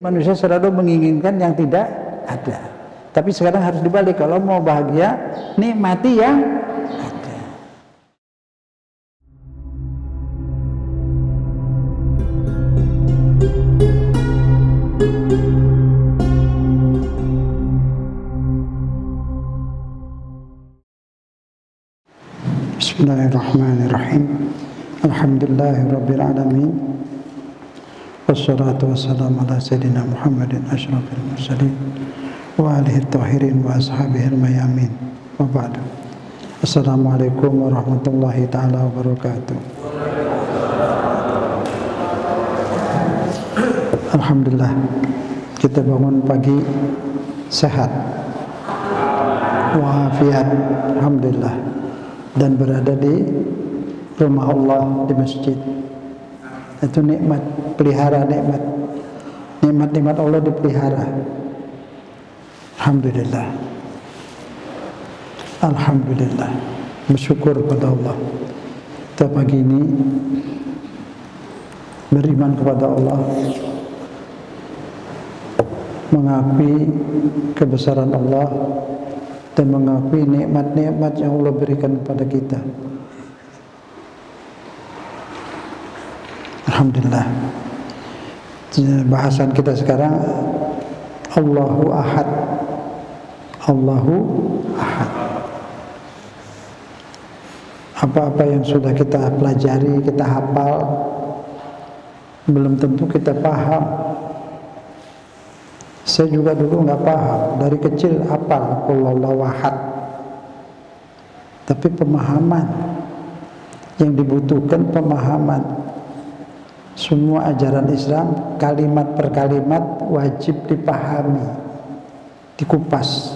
Manusia selalu menginginkan yang tidak ada. Tapi sekarang harus dibalik. Kalau mau bahagia, nikmati yang ada. Bismillahirrahmanirrahim. Alhamdulillahirabbil alamin. Wassalatu wassalamu ala sayyidina Muhammadin asyrafil mursalin wa alihi tahirin wa ashabihil mayamin. Wa ba'du. Assalamualaikum warahmatullahi taala wabarakatuh. Alhamdulillah, kita bangun pagi sehat walafiat, alhamdulillah, dan berada di rumah Allah, di masjid. Itu nikmat, pelihara nikmat. Nikmat-nikmat Allah dipelihara. Alhamdulillah. Alhamdulillah. Bersyukur pada Allah. Kita pagi ini beriman kepada Allah, mengakui kebesaran Allah, dan mengakui nikmat-nikmat yang Allah berikan kepada kita. Alhamdulillah. Bahasan kita sekarang Allahu Ahad. Allahu Ahad. Apa-apa yang sudah kita pelajari, kita hafal, belum tentu kita paham. Saya juga dulu nggak paham, dari kecil hafal Allahu Ahad. Tapi pemahaman yang dibutuhkan, pemahaman. Semua ajaran Islam kalimat per kalimat wajib dipahami, dikupas,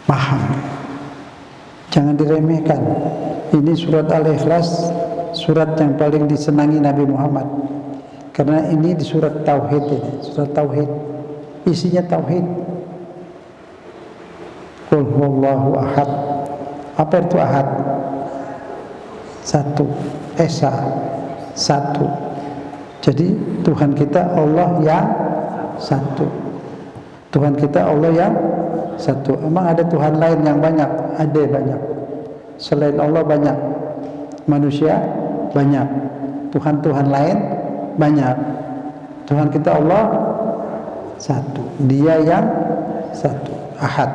paham, jangan diremehkan. Ini surat Al-Ikhlas, surat yang paling disenangi Nabi Muhammad, karena ini di surat Tauhid, ini surat Tauhid, isinya Tauhid. Qul huwallahu ahad. Apa itu ahad? Satu, esa, satu. Jadi Tuhan kita Allah yang satu. Tuhan kita Allah yang satu. Emang ada Tuhan lain yang banyak? Ada, banyak. Selain Allah banyak. Manusia banyak. Tuhan-Tuhan lain banyak. Tuhan kita Allah satu. Dia yang satu. Ahad.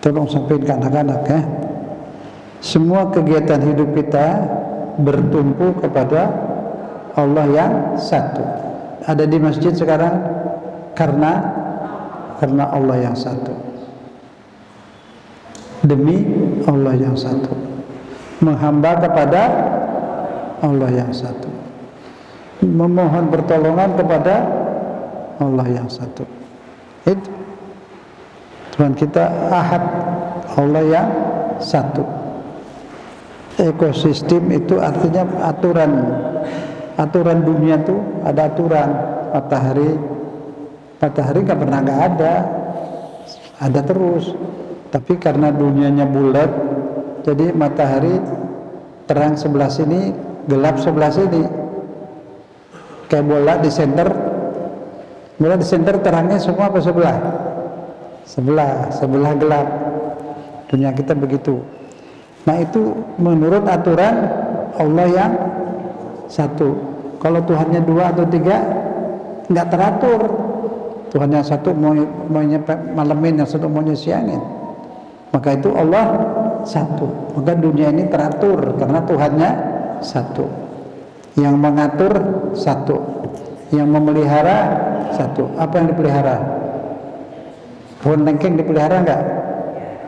Tolong sampaikan ke anak-anak ya. Semua kegiatan hidup kita bertumpu kepada Allah yang satu. Ada di masjid sekarang karena Allah yang satu. Demi Allah yang satu. Menghamba kepada Allah yang satu. Memohon pertolongan kepada Allah yang satu. Itu Tuhan kita Ahad, Allah yang satu. Ekosistem itu artinya aturan dunia tuh ada aturan. Matahari nggak pernah nggak ada terus. Tapi karena dunianya bulat, jadi matahari terang sebelah sini, gelap sebelah sini. Kayak bola di center terangnya semua apa sebelah? Sebelah gelap. Dunia kita begitu. Nah itu menurut aturan Allah yang satu. Kalau Tuhannya dua atau tiga nggak teratur. Tuhan yang satu mau malamin, yang satu mau siangin. Maka itu Allah satu. Maka dunia ini teratur karena Tuhannya satu. Yang mengatur satu. Yang memelihara satu. Apa yang dipelihara? Pohon lengkeng dipelihara nggak?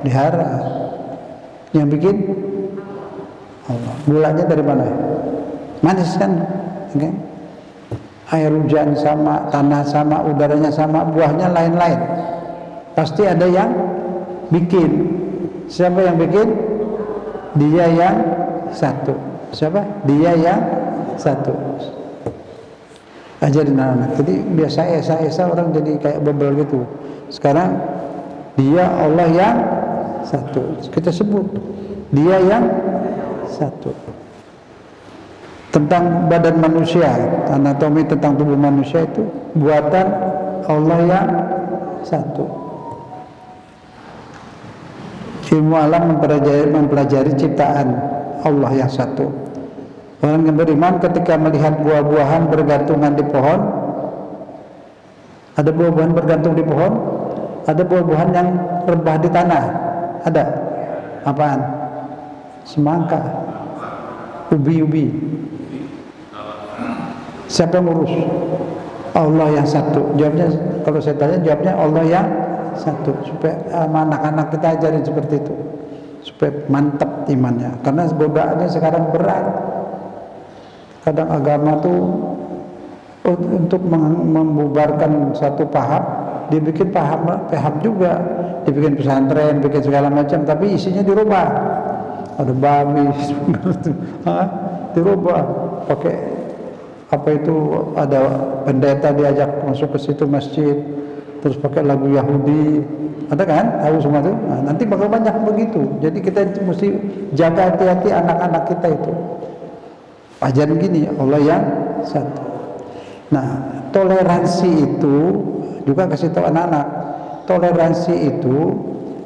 Dihara. Yang bikin Allah. Gulanya dari mana? Manis kan? Okay. Air hujan sama, tanah sama, udaranya sama, buahnya lain-lain. Pasti ada yang bikin. Siapa yang bikin? Dia yang satu. Siapa? Dia yang satu. Ajarin anak-anak. Jadi biasa esa orang jadi kayak bebel gitu. Sekarang dia Allah yang satu. Kita sebut dia yang satu. tentang badan manusia, anatomi tentang tubuh manusia itu buatan Allah yang satu. Ilmu alam mempelajari ciptaan Allah yang satu. Orang yang beriman ketika melihat buah-buahan bergantungan di pohon, ada buah-buahan bergantung di pohon, ada buah-buahan yang rebah di tanah. Ada. Apaan? Semangka, ubi-ubi. Siapa yang ngurus? Allah yang satu. Jawabnya, kalau saya tanya, jawabnya Allah yang satu. Supaya anak-anak kita ajarin seperti itu, supaya mantap imannya. Karena godaannya sekarang berat. Kadang agama tuh untuk membubarkan satu paham, dibikin paham juga, dibikin pesantren, bikin segala macam, tapi isinya dirubah. Ada babi, dirubah, pakai apa itu, ada pendeta diajak masuk ke situ masjid, terus pakai lagu Yahudi, ada kan? Tahu semua itu. Nah, nanti bakal banyak begitu. Jadi kita mesti jaga hati-hati anak-anak kita itu. Ajaran gini, Allah yang satu. Nah, toleransi itu juga kasih tahu anak-anak. Toleransi itu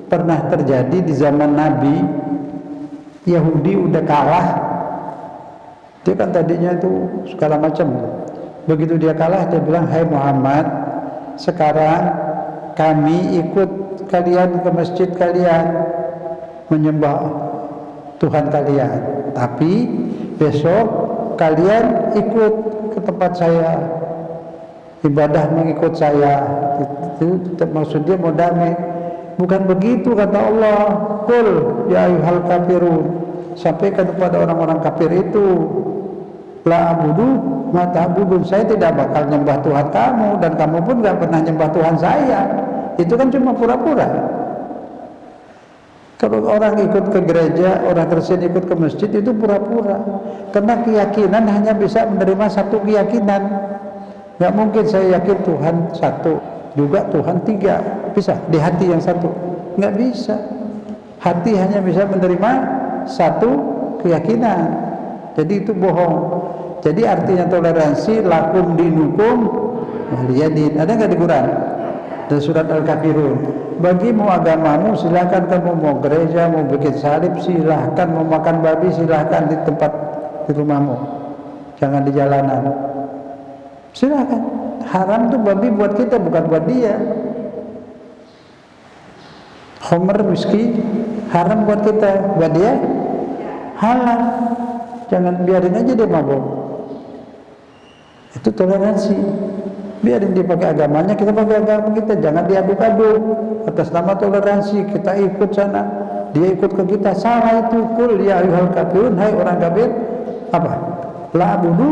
pernah terjadi di zaman Nabi. Yahudi udah kalah. Dia kan tadinya itu segala macam. Begitu dia kalah, dia bilang, "Hai Muhammad, sekarang kami ikut kalian ke masjid kalian menyembah Tuhan kalian, tapi besok kalian ikut ke tempat saya, ibadah mengikut saya." Itu maksud dia mau damai. Bukan begitu kata Allah. Qul ya ayyuhal kafirun, sampaikan kepada orang-orang kafir itu, la abudu ma ta'budun, saya tidak bakal nyembah Tuhan kamu, dan kamu pun gak pernah nyembah Tuhan saya. Itu kan cuma pura-pura. Kalau orang ikut ke gereja, orang Kristen ikut ke masjid, itu pura-pura. Karena keyakinan hanya bisa menerima satu keyakinan. Gak mungkin saya yakin Tuhan satu, juga Tuhan tiga. Bisa di hati yang satu? Gak bisa. Hati hanya bisa menerima satu keyakinan. Jadi itu bohong. Jadi artinya toleransi, lakum dinukum waliyadin. Ada nggak di Quran? Dan surat Al-Kafirun. Bagimu agamamu, silakan. Kamu mau gereja, mau bikin salib, silahkan. Mau makan babi, silahkan di tempat di rumahmu. Jangan di jalanan. Silahkan. Haram tuh babi buat kita, bukan buat dia. Homer, whisky, haram buat kita, buat dia halal. Jangan biarin aja dia mabuk. Itu toleransi. Biarin dia pakai agamanya, kita pakai agama kita. Jangan diaduk-aduk atas nama toleransi. Kita ikut sana, dia ikut ke kita. Salah itu. Qul ya ayyuhal kafirun, hai orang kafir, apa? La abudu,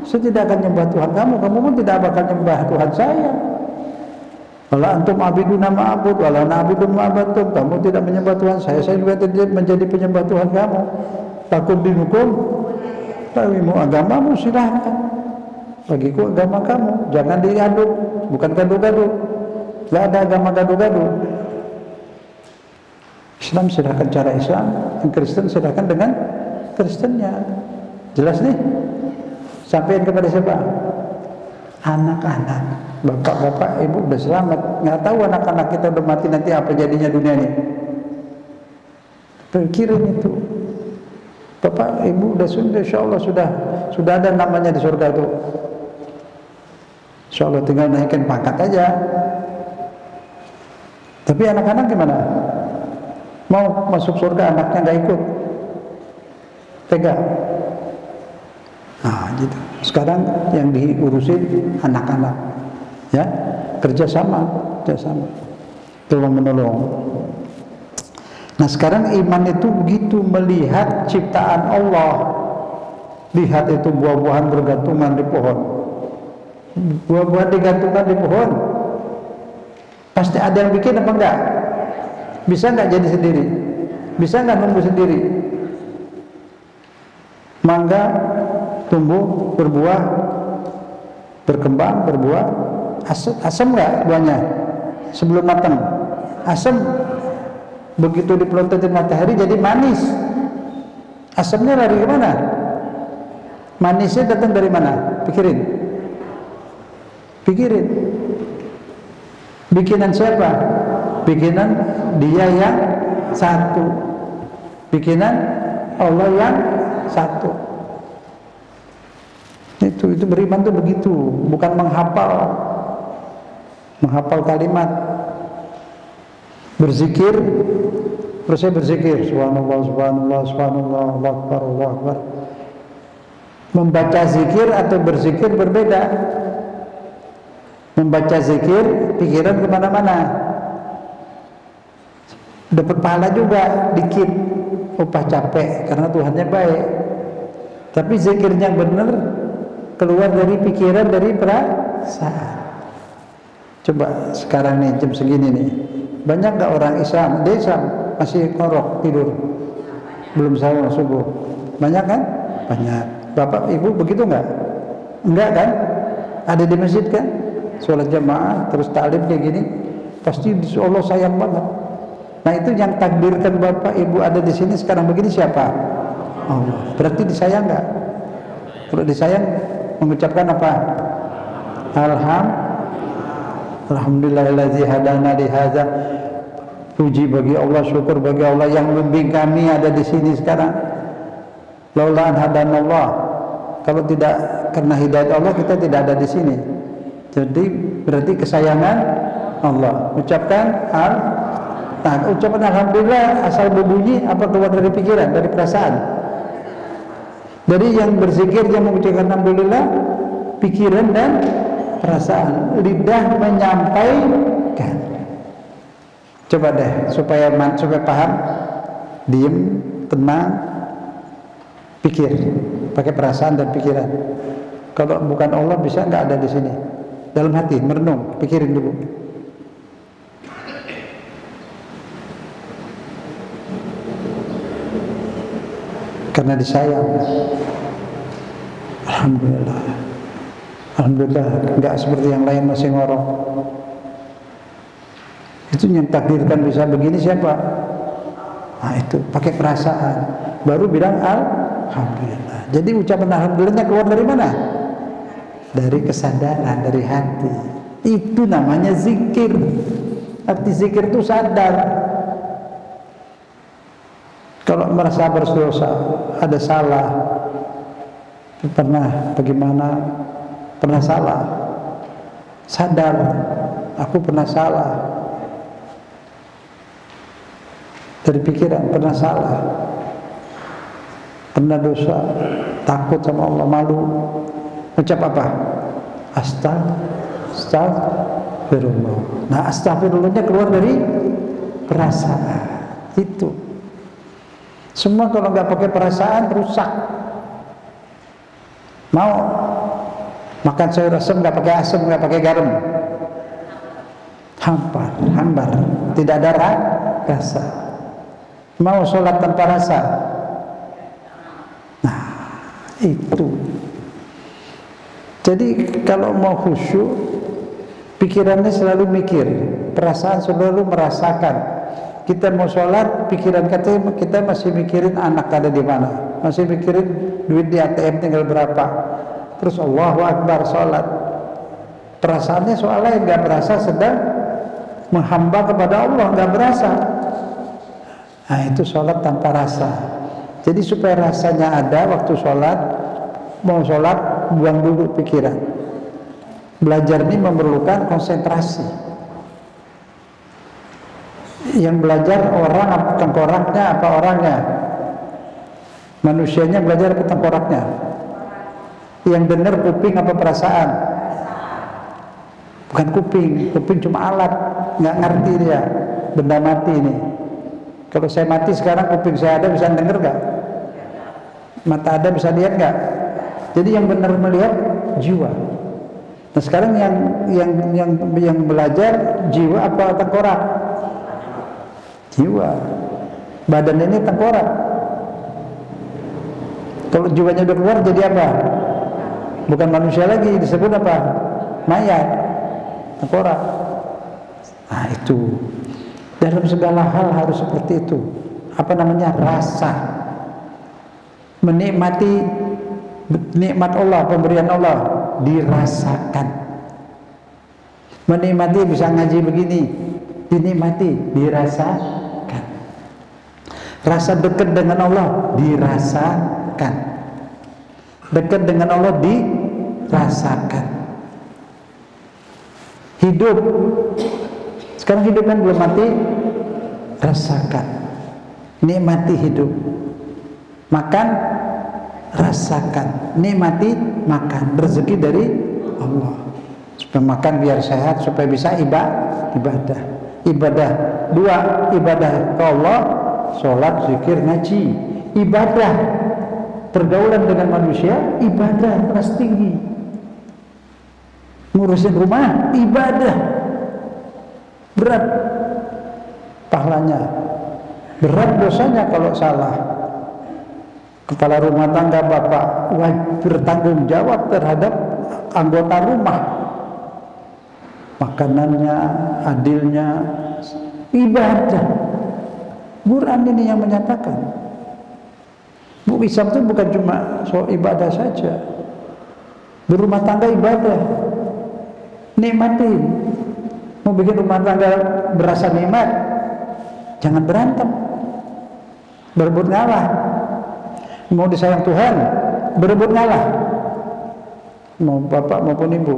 saya tidak akan nyembah Tuhan kamu, kamu pun tidak bakal nyembah Tuhan saya. Wala antum abiduna ma'abud, wala na'budu ma'abatum, kamu tidak menyembah Tuhan saya juga tidak menjadi penyembah Tuhan kamu. Lakum dinukum, tawimu agamamu, silahkan. Bagiku agama kamu, jangan diaduk, bukan gaduh-gaduh. Tidak ada agama gaduh-gaduh. Islam silahkan cara Islam, yang Kristen silahkan dengan Kristennya. Jelas nih? Sampaikan kepada siapa? Anak-anak. Bapak-bapak, ibu udah selamat. Nggak tahu anak-anak kita udah mati nanti apa jadinya dunia ini. Pikirin itu. Bapak, ibu udah sudah, insya Allah sudah ada namanya di surga itu. Insya Allah tinggal naikkan pangkat aja. Tapi anak-anak gimana? Mau masuk surga, anaknya nggak ikut. Tega. Nah, gitu. Sekarang yang diurusin anak-anak, ya, kerjasama, tolong menolong. Nah, sekarang iman itu begitu, melihat ciptaan Allah. Lihat itu buah-buahan bergantungan di pohon. Buah-buahan digantungkan di pohon. Pasti ada yang bikin apa enggak? Bisa enggak jadi sendiri? Bisa enggak numbuh sendiri? Mangga tumbuh, berbuah, berkembang, berbuah. Asam enggak buahnya? Sebelum matang. Asam. Begitu dipelontotin matahari jadi manis. Asamnya lari kemana? Manisnya datang dari mana? Pikirin. Pikirin. Bikinan siapa? Bikinan Dia yang satu. Bikinan Allah yang satu. Itu beriman tuh begitu, bukan menghafal kalimat. Berzikir, terus saya berzikir subhanallah subhanallah subhanallah Allahu akbar Allahu akbar. Membaca zikir atau berzikir berbeda. Membaca zikir pikiran kemana-mana, dapat pahala juga dikit, upah capek karena Tuhannya baik. Tapi zikirnya benar, keluar dari pikiran, dari perasaan. Coba sekarang nih jam segini nih, banyak gak orang Islam? Dia Islam masih ngorok tidur, belum sahur subuh. Banyak kan? Banyak. Bapak ibu begitu nggak? Enggak kan? Ada di masjid kan? Sholat jamaah terus taklim kayak gini, pasti Allah sayang banget. Nah itu yang takdirkan bapak ibu ada di sini sekarang begini siapa? Allah. Berarti disayang nggak? Kalau disayang mengucapkan apa? Alhamdulillahilladzi hadana li hadza. Puji bagi Allah, syukur bagi Allah yang membimbing kami ada di sini sekarang. Laula an hadanallah. Kalau tidak karena hidayah Allah kita tidak ada di sini. Jadi berarti kesayangan Allah. Ucapkan ucapan alhamdulillah asal berbunyi apa keluar dari pikiran, dari perasaan. Dari yang berzikir yang mengucapkan alhamdulillah, pikiran dan perasaan, lidah menyampaikan. Coba deh supaya paham, diem, tenang, pikir, pakai perasaan dan pikiran. Kalau bukan Allah bisa nggak ada di sini. Dalam hati merenung, pikirin dulu. Karena disayang. Alhamdulillah. Alhamdulillah nggak seperti yang lain masih ngorok. Itu yang takdirkan bisa begini siapa? Nah itu pakai perasaan. Baru bilang alhamdulillah. Jadi ucapan alhamdulillahnya keluar dari mana? Dari kesadaran, dari hati. Itu namanya zikir. Arti zikir itu sadar. Kalau merasa berdosa, ada salah, pernah bagaimana, pernah salah, sadar, aku pernah salah. Dari pikiran, pernah salah, pernah dosa, takut sama Allah, malu. Ucap apa? Astagfirullah. Nah astagfirullahnya keluar dari perasaan. Itu semua kalau nggak pakai perasaan rusak. Mau makan sayur asam nggak pakai asam, nggak pakai garam, hambar, tidak ada rasa. Mau sholat tanpa rasa, nah itu. Jadi kalau mau khusyuk, pikirannya selalu mikir, perasaan selalu merasakan. Kita mau sholat, pikiran kita masih mikirin anak ada di mana, masih mikirin duit di ATM tinggal berapa. Terus Allahu Akbar sholat, perasaannya soalnya nggak berasa sedang menghamba kepada Allah, nggak berasa. Nah itu sholat tanpa rasa. Jadi supaya rasanya ada waktu sholat, mau sholat buang dulu pikiran. Belajar ini memerlukan konsentrasi. Yang belajar orang apa tengkoraknya apa orangnya? Manusianya belajar apa tengkoraknya? Yang dengar kuping apa perasaan? Bukan kuping cuma alat, nggak ngerti dia, benda mati ini. Kalau saya mati sekarang kuping saya ada bisa dengar nggak? Mata ada bisa lihat nggak? Jadi yang benar melihat jiwa. Nah sekarang yang belajar jiwa apa tengkorak? Jiwa. Badan ini tengkorak. Kalau jiwanya udah keluar jadi apa? Bukan manusia lagi, disebut apa? Mayat. Tengkorak. Nah itu. Dalam segala hal harus seperti itu. Apa namanya? Rasa. Menikmati nikmat Allah, pemberian Allah dirasakan. Menikmati bisa ngaji begini, dinikmati, dirasakan. Rasa dekat dengan Allah dirasakan. Dekat dengan Allah dirasakan. Hidup, sekarang hidup kan belum mati, rasakan. Nikmati hidup. Makan, rasakan. Nikmati makan, rezeki dari Allah. Supaya makan biar sehat, supaya bisa ibadah. Ibadah dua, ibadah ke Allah, sholat, zikir, ngaji. Ibadah pergaulan dengan manusia, ibadah kelas tinggi. Ngurusin rumah, ibadah berat pahalanya, berat dosanya kalau salah. Kepala rumah tangga bapak wajib bertanggung jawab terhadap anggota rumah, makanannya, adilnya, ibadah. Quran ini yang menyatakan. Bu, Islam itu bukan cuma soal ibadah saja. Berumah tangga ibadah, nikmatin. Mau bikin rumah tangga berasa nikmat, jangan berantem, berebut ngalah. Mau disayang Tuhan, berebut ngalah. Mau bapak maupun ibu,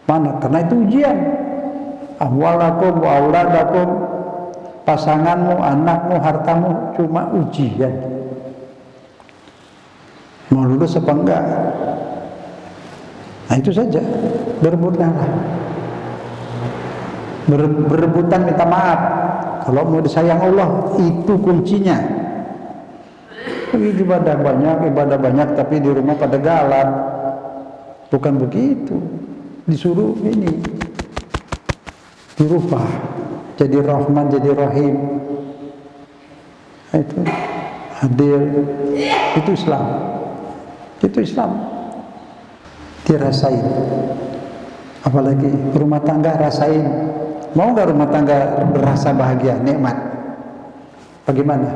mana? Karena itu ujian. Amwalakum wa auladakum, pasanganmu, anakmu, hartamu cuma ujian. Mau lulus apa enggak? Nah itu saja, berebut ngalah. Berebutan minta maaf. Kalau mau disayang Allah, itu kuncinya. Ibadah banyak, tapi di rumah pada galak. Bukan begitu. Disuruh ini, dirubah jadi Rahman, jadi Rahim. Itu adil. Itu Islam. Itu Islam. Dirasain. Apalagi rumah tangga rasain. Mau nggak rumah tangga berasa bahagia, nikmat? Bagaimana?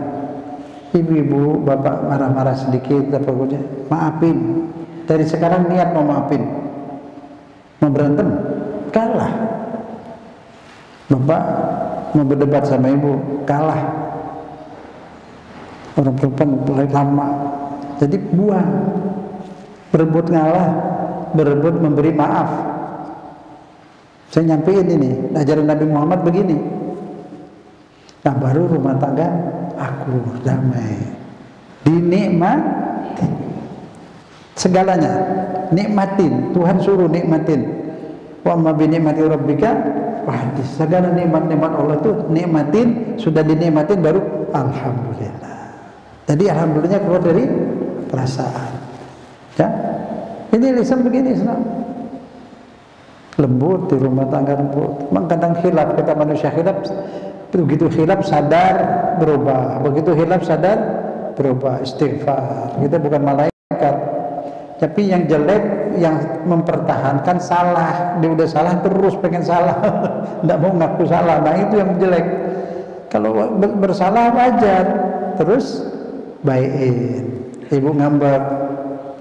Ibu-ibu, bapak marah-marah sedikit, apa pokoknya maafin. Dari sekarang niat mau maafin. Mau berantem, kalah. Bapak mau berdebat sama ibu, kalah. Orang perempuan mulai lama, jadi buang. Berebut ngalah, berebut memberi maaf. Saya nyampein ini, ajaran Nabi Muhammad begini. Nah baru rumah tangga akur, damai, dinikmatin segalanya, nikmatin. Tuhan suruh nikmatin. Wa ma bi ni'mati rabbika fahaddits. Segala nikmat-nikmat Allah itu nikmatin, sudah dinikmatin baru alhamdulillah. Jadi alhamdulillah keluar dari perasaan. Ya, ini lisan begini Islam. Lembut di rumah tangga, lembut. Memang kadang khilaf, kita manusia khilaf. Begitu khilaf sadar berubah, begitu khilaf sadar berubah, istighfar. Kita bukan malaikat. Tapi yang jelek, yang mempertahankan salah, dia udah salah terus pengen salah, tidak mau ngaku salah. Nah itu yang jelek. Kalau bersalah wajar, terus baikin. Ibu ngambek,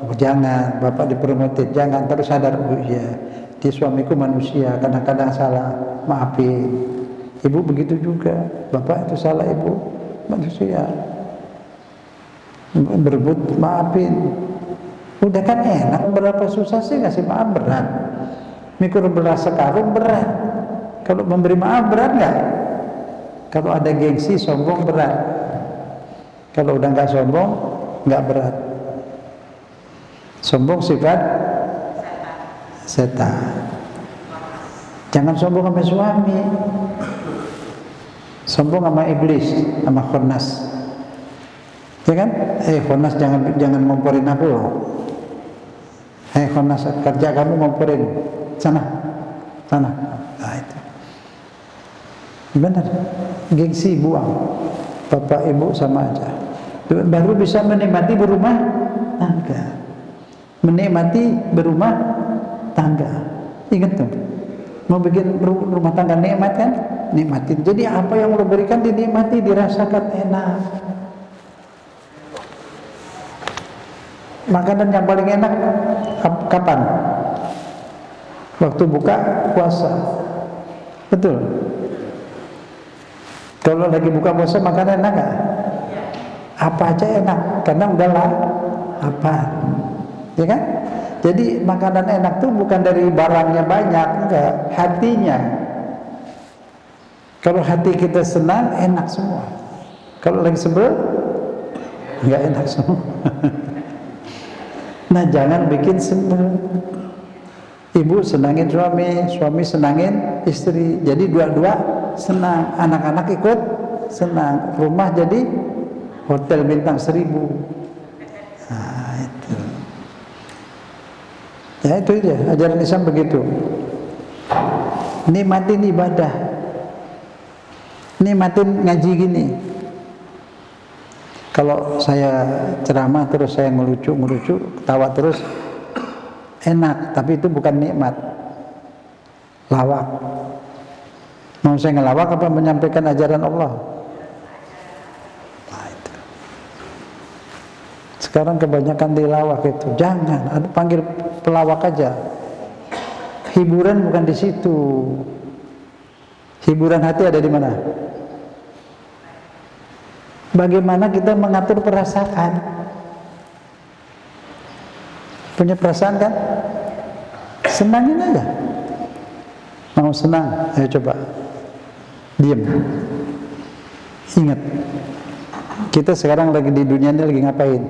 oh, jangan, bapak dipromotin, jangan, terus sadar, oh iya, dia suamiku manusia, kadang-kadang salah, maafin. Ibu begitu juga, bapak itu salah, ibu manusia, berebut, maafin. Udah kan enak, berapa susah sih ngasih maaf, berat. Mikir beras sekarung berat. Kalau memberi maaf berat nggak? Kalau ada gengsi, sombong berat. Kalau udah nggak sombong, nggak berat. Sombong sifat setan. Jangan sombong sama suami. Sombong sama iblis, sama Khonnas. Ya kan? Khonnas jangan ngomporin aku loh. Khonnas, kerja kamu ngomporin. Sana. Nah itu. Benar. Gengsi buang. Bapak ibu sama aja. Baru bisa menikmati berumah tangga. Menikmati berumah tangga. Ingat tuh. Mau bikin rumah tangga nikmat kan? Nikmatin. Jadi apa yang Allah berikan dinikmati, dirasakan enak. Makanan yang paling enak kapan? Waktu buka puasa. Betul. Kalau lagi buka puasa makanan enak gak? Apa aja enak, karena udahlah apa, ya kan? Jadi makanan enak tuh bukan dari barangnya banyak, enggak, hatinya. Kalau hati kita senang, enak semua. Kalau lagi sebel, enggak enak semua. Nah, jangan bikin sebel. Ibu senangin suami, suami senangin istri. Jadi dua-dua senang, anak-anak ikut senang. Rumah jadi hotel bintang 1000. Nah, itu. Ya itu dia, ajaran Islam begitu. Nikmatin ibadah. Nikmatin ngaji gini. Kalau saya ceramah terus saya ngelucu, ketawa terus, enak, tapi itu bukan nikmat. Lawak. Mau saya ngelawak apa menyampaikan ajaran Allah? Nah, itu. Sekarang kebanyakan dilawak itu. Jangan, ada panggil pelawak aja. Hiburan bukan di situ. Hiburan hati ada di mana? Bagaimana kita mengatur perasaan? Punya perasaan kan? Senangin aja. Mau senang, ayo coba diam. Ingat, kita sekarang lagi di dunia ini lagi ngapain?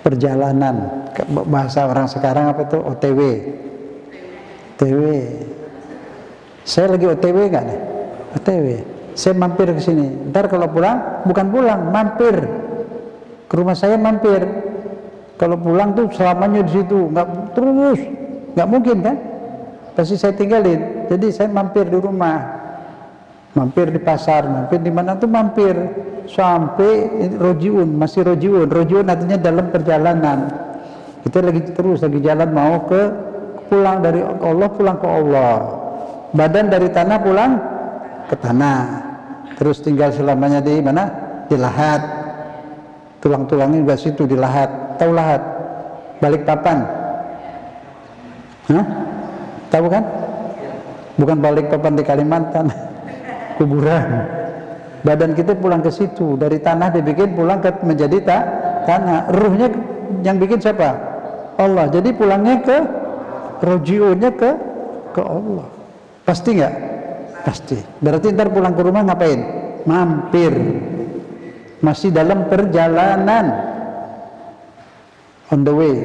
Perjalanan. Bahasa orang sekarang apa itu? OTW. OTW. Saya lagi OTW nggak nih? OTW. Saya mampir ke sini. Ntar kalau pulang, bukan pulang, mampir ke rumah saya, mampir. Kalau pulang tuh selamanya di situ, nggak terus, nggak mungkin kan? Pasti saya tinggalin. Jadi saya mampir di rumah, mampir di pasar, mampir di mana tuh mampir sampai rojiun, masih rojiun. Rojiun artinya dalam perjalanan. Kita lagi terus lagi jalan mau ke pulang dari Allah, pulang ke Allah. Badan dari tanah pulang ke tanah. Terus tinggal selamanya di mana? Di lahat. Tulang-tulangnya juga situ di lahat. Tahu lahat? Balikpapan. Hah? Tahu kan? Bukan Balikpapan di Kalimantan. Kuburan. Badan kita pulang ke situ. Dari tanah dibikin pulang ke menjadi tanah. Ruhnya yang bikin siapa? Allah. Jadi pulangnya ke rojiunnya ke Allah. Pasti nggak? Pasti. Berarti ntar pulang ke rumah ngapain? Mampir. Masih dalam perjalanan. On the way.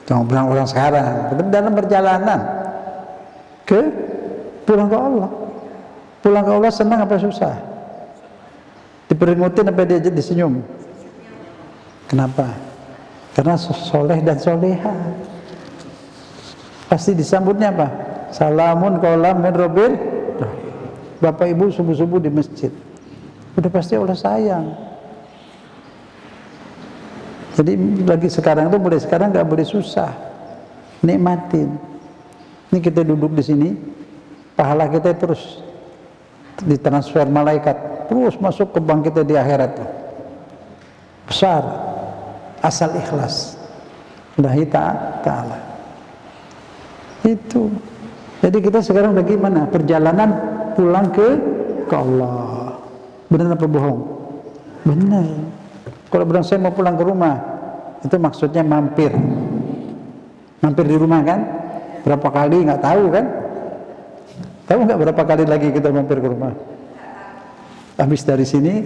Jangan bilang orang sekarang. Dalam perjalanan. Pulang ke Allah. Pulang ke Allah senang apa susah? Diperingutin apa dia disenyum? Kenapa? Karena soleh dan soleha. Pasti disambutnya apa? Salamun qaulam min rabbil. Bapak ibu subuh-subuh di masjid, udah pasti Allah sayang. Jadi lagi sekarang itu mulai sekarang nggak boleh susah, nikmatin. Ini kita duduk di sini, pahala kita terus ditransfer malaikat, terus masuk ke bank kita di akhirat. Besar, asal ikhlas. Lillahi ta'ala. Itu. Jadi kita sekarang bagaimana? Perjalanan pulang ke Allah. Benar apa bohong? Benar. Kalau bilang saya mau pulang ke rumah, itu maksudnya mampir. Mampir di rumah kan? Berapa kali nggak tahu kan? Tahu nggak berapa kali lagi kita mampir ke rumah? Habis dari sini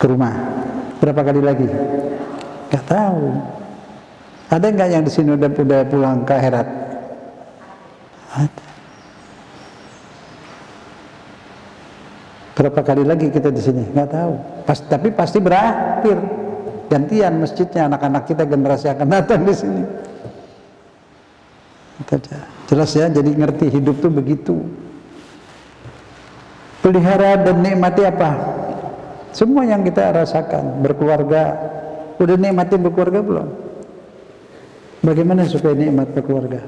ke rumah. Berapa kali lagi? Nggak tahu. Ada nggak yang di sini udah pulang ke akhirat? Ada. Berapa kali lagi kita di sini? Nggak tahu. Tapi pasti berakhir. Gantian masjidnya, anak-anak kita generasi akan datang di sini. Jelas ya, jadi ngerti hidup tuh begitu. Pelihara dan nikmati apa? Semua yang kita rasakan, berkeluarga. Udah nikmatin berkeluarga belum? Bagaimana supaya nikmat berkeluarga?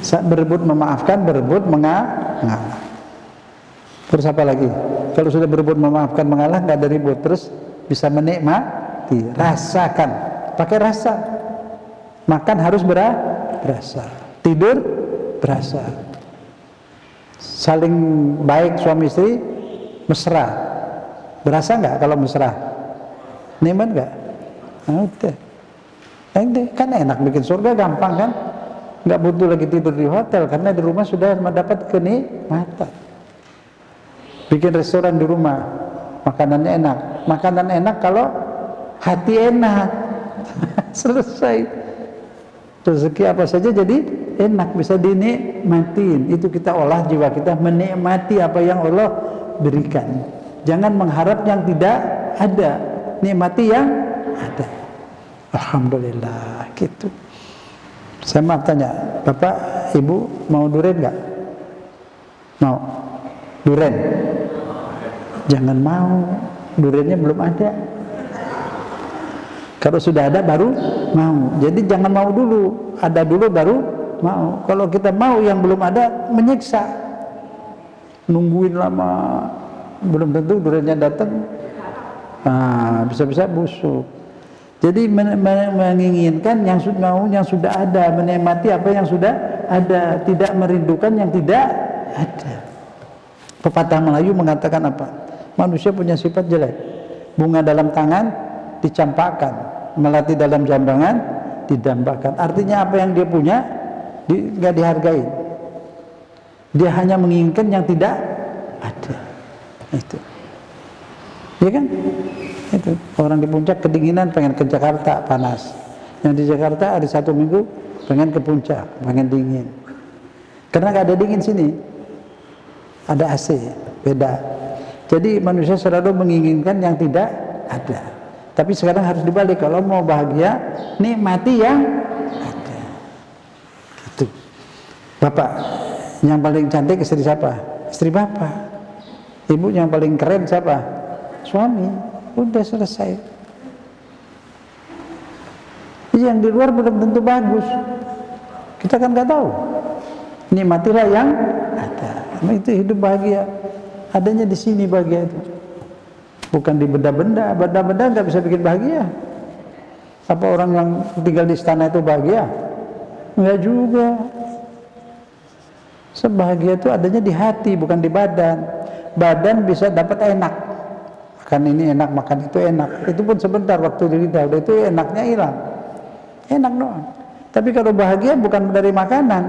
Saat berebut memaafkan, berebut mengalah. Terus apa lagi? Kalau sudah berebut memaafkan mengalah, nggak ada ribut, terus bisa menikmati, rasakan, pakai rasa. Makan harus berasa, tidur berasa, saling baik suami istri mesra, berasa nggak kalau mesra? Nikmat nggak? Nah, udah. Kan enak, bikin surga gampang kan? Nggak butuh lagi tidur di hotel karena di rumah sudah mendapat kenikmatan. Bikin restoran di rumah, makanannya enak. Makanan enak kalau hati enak. Selesai. Rezeki apa saja jadi enak, bisa dinikmatin. Itu kita olah jiwa kita, menikmati apa yang Allah berikan. Jangan mengharap yang tidak ada, nikmati yang ada. Alhamdulillah, gitu. Saya mau tanya, Bapak, Ibu mau durian nggak? Mau durian? Jangan mau, duriannya belum ada. Kalau sudah ada baru mau. Jadi jangan mau dulu, ada dulu baru mau. Kalau kita mau yang belum ada, menyiksa. Nungguin lama, belum tentu duriannya datang. Nah, bisa-bisa busuk. Jadi menginginkan yang mau yang sudah ada, menikmati apa yang sudah ada, tidak merindukan yang tidak ada. Pepatah Melayu mengatakan apa? Manusia punya sifat jelek. Bunga dalam tangan dicampakkan, melati dalam jambangan didambakan. Artinya apa yang dia punya nggak dihargai. Dia hanya menginginkan yang tidak ada. Itu, ya kan? Itu orang di puncak kedinginan pengen ke Jakarta panas. Yang di Jakarta hari 1 minggu pengen ke puncak, pengen dingin. Karena nggak ada dingin sini, ada AC, beda. Jadi manusia selalu menginginkan yang tidak ada. Tapi sekarang harus dibalik, kalau mau bahagia, nikmati yang ada. Gitu. Bapak, yang paling cantik istri siapa? Istri Bapak. Ibu yang paling keren siapa? Suami. Udah selesai. Yang di luar belum tentu bagus. Kita kan nggak tahu. Nikmatilah yang ada. Itu hidup bahagia. Adanya di sini bahagia itu. Bukan di benda-benda. Benda-benda nggak bisa bikin bahagia. Apa orang yang tinggal di istana itu bahagia? Enggak juga. Sebahagia itu adanya di hati, bukan di badan. Badan bisa dapat enak. Makan ini enak, makan itu enak. Itu pun sebentar, waktu di lidah, udah itu enaknya hilang. Enak doang. Tapi kalau bahagia bukan dari makanan.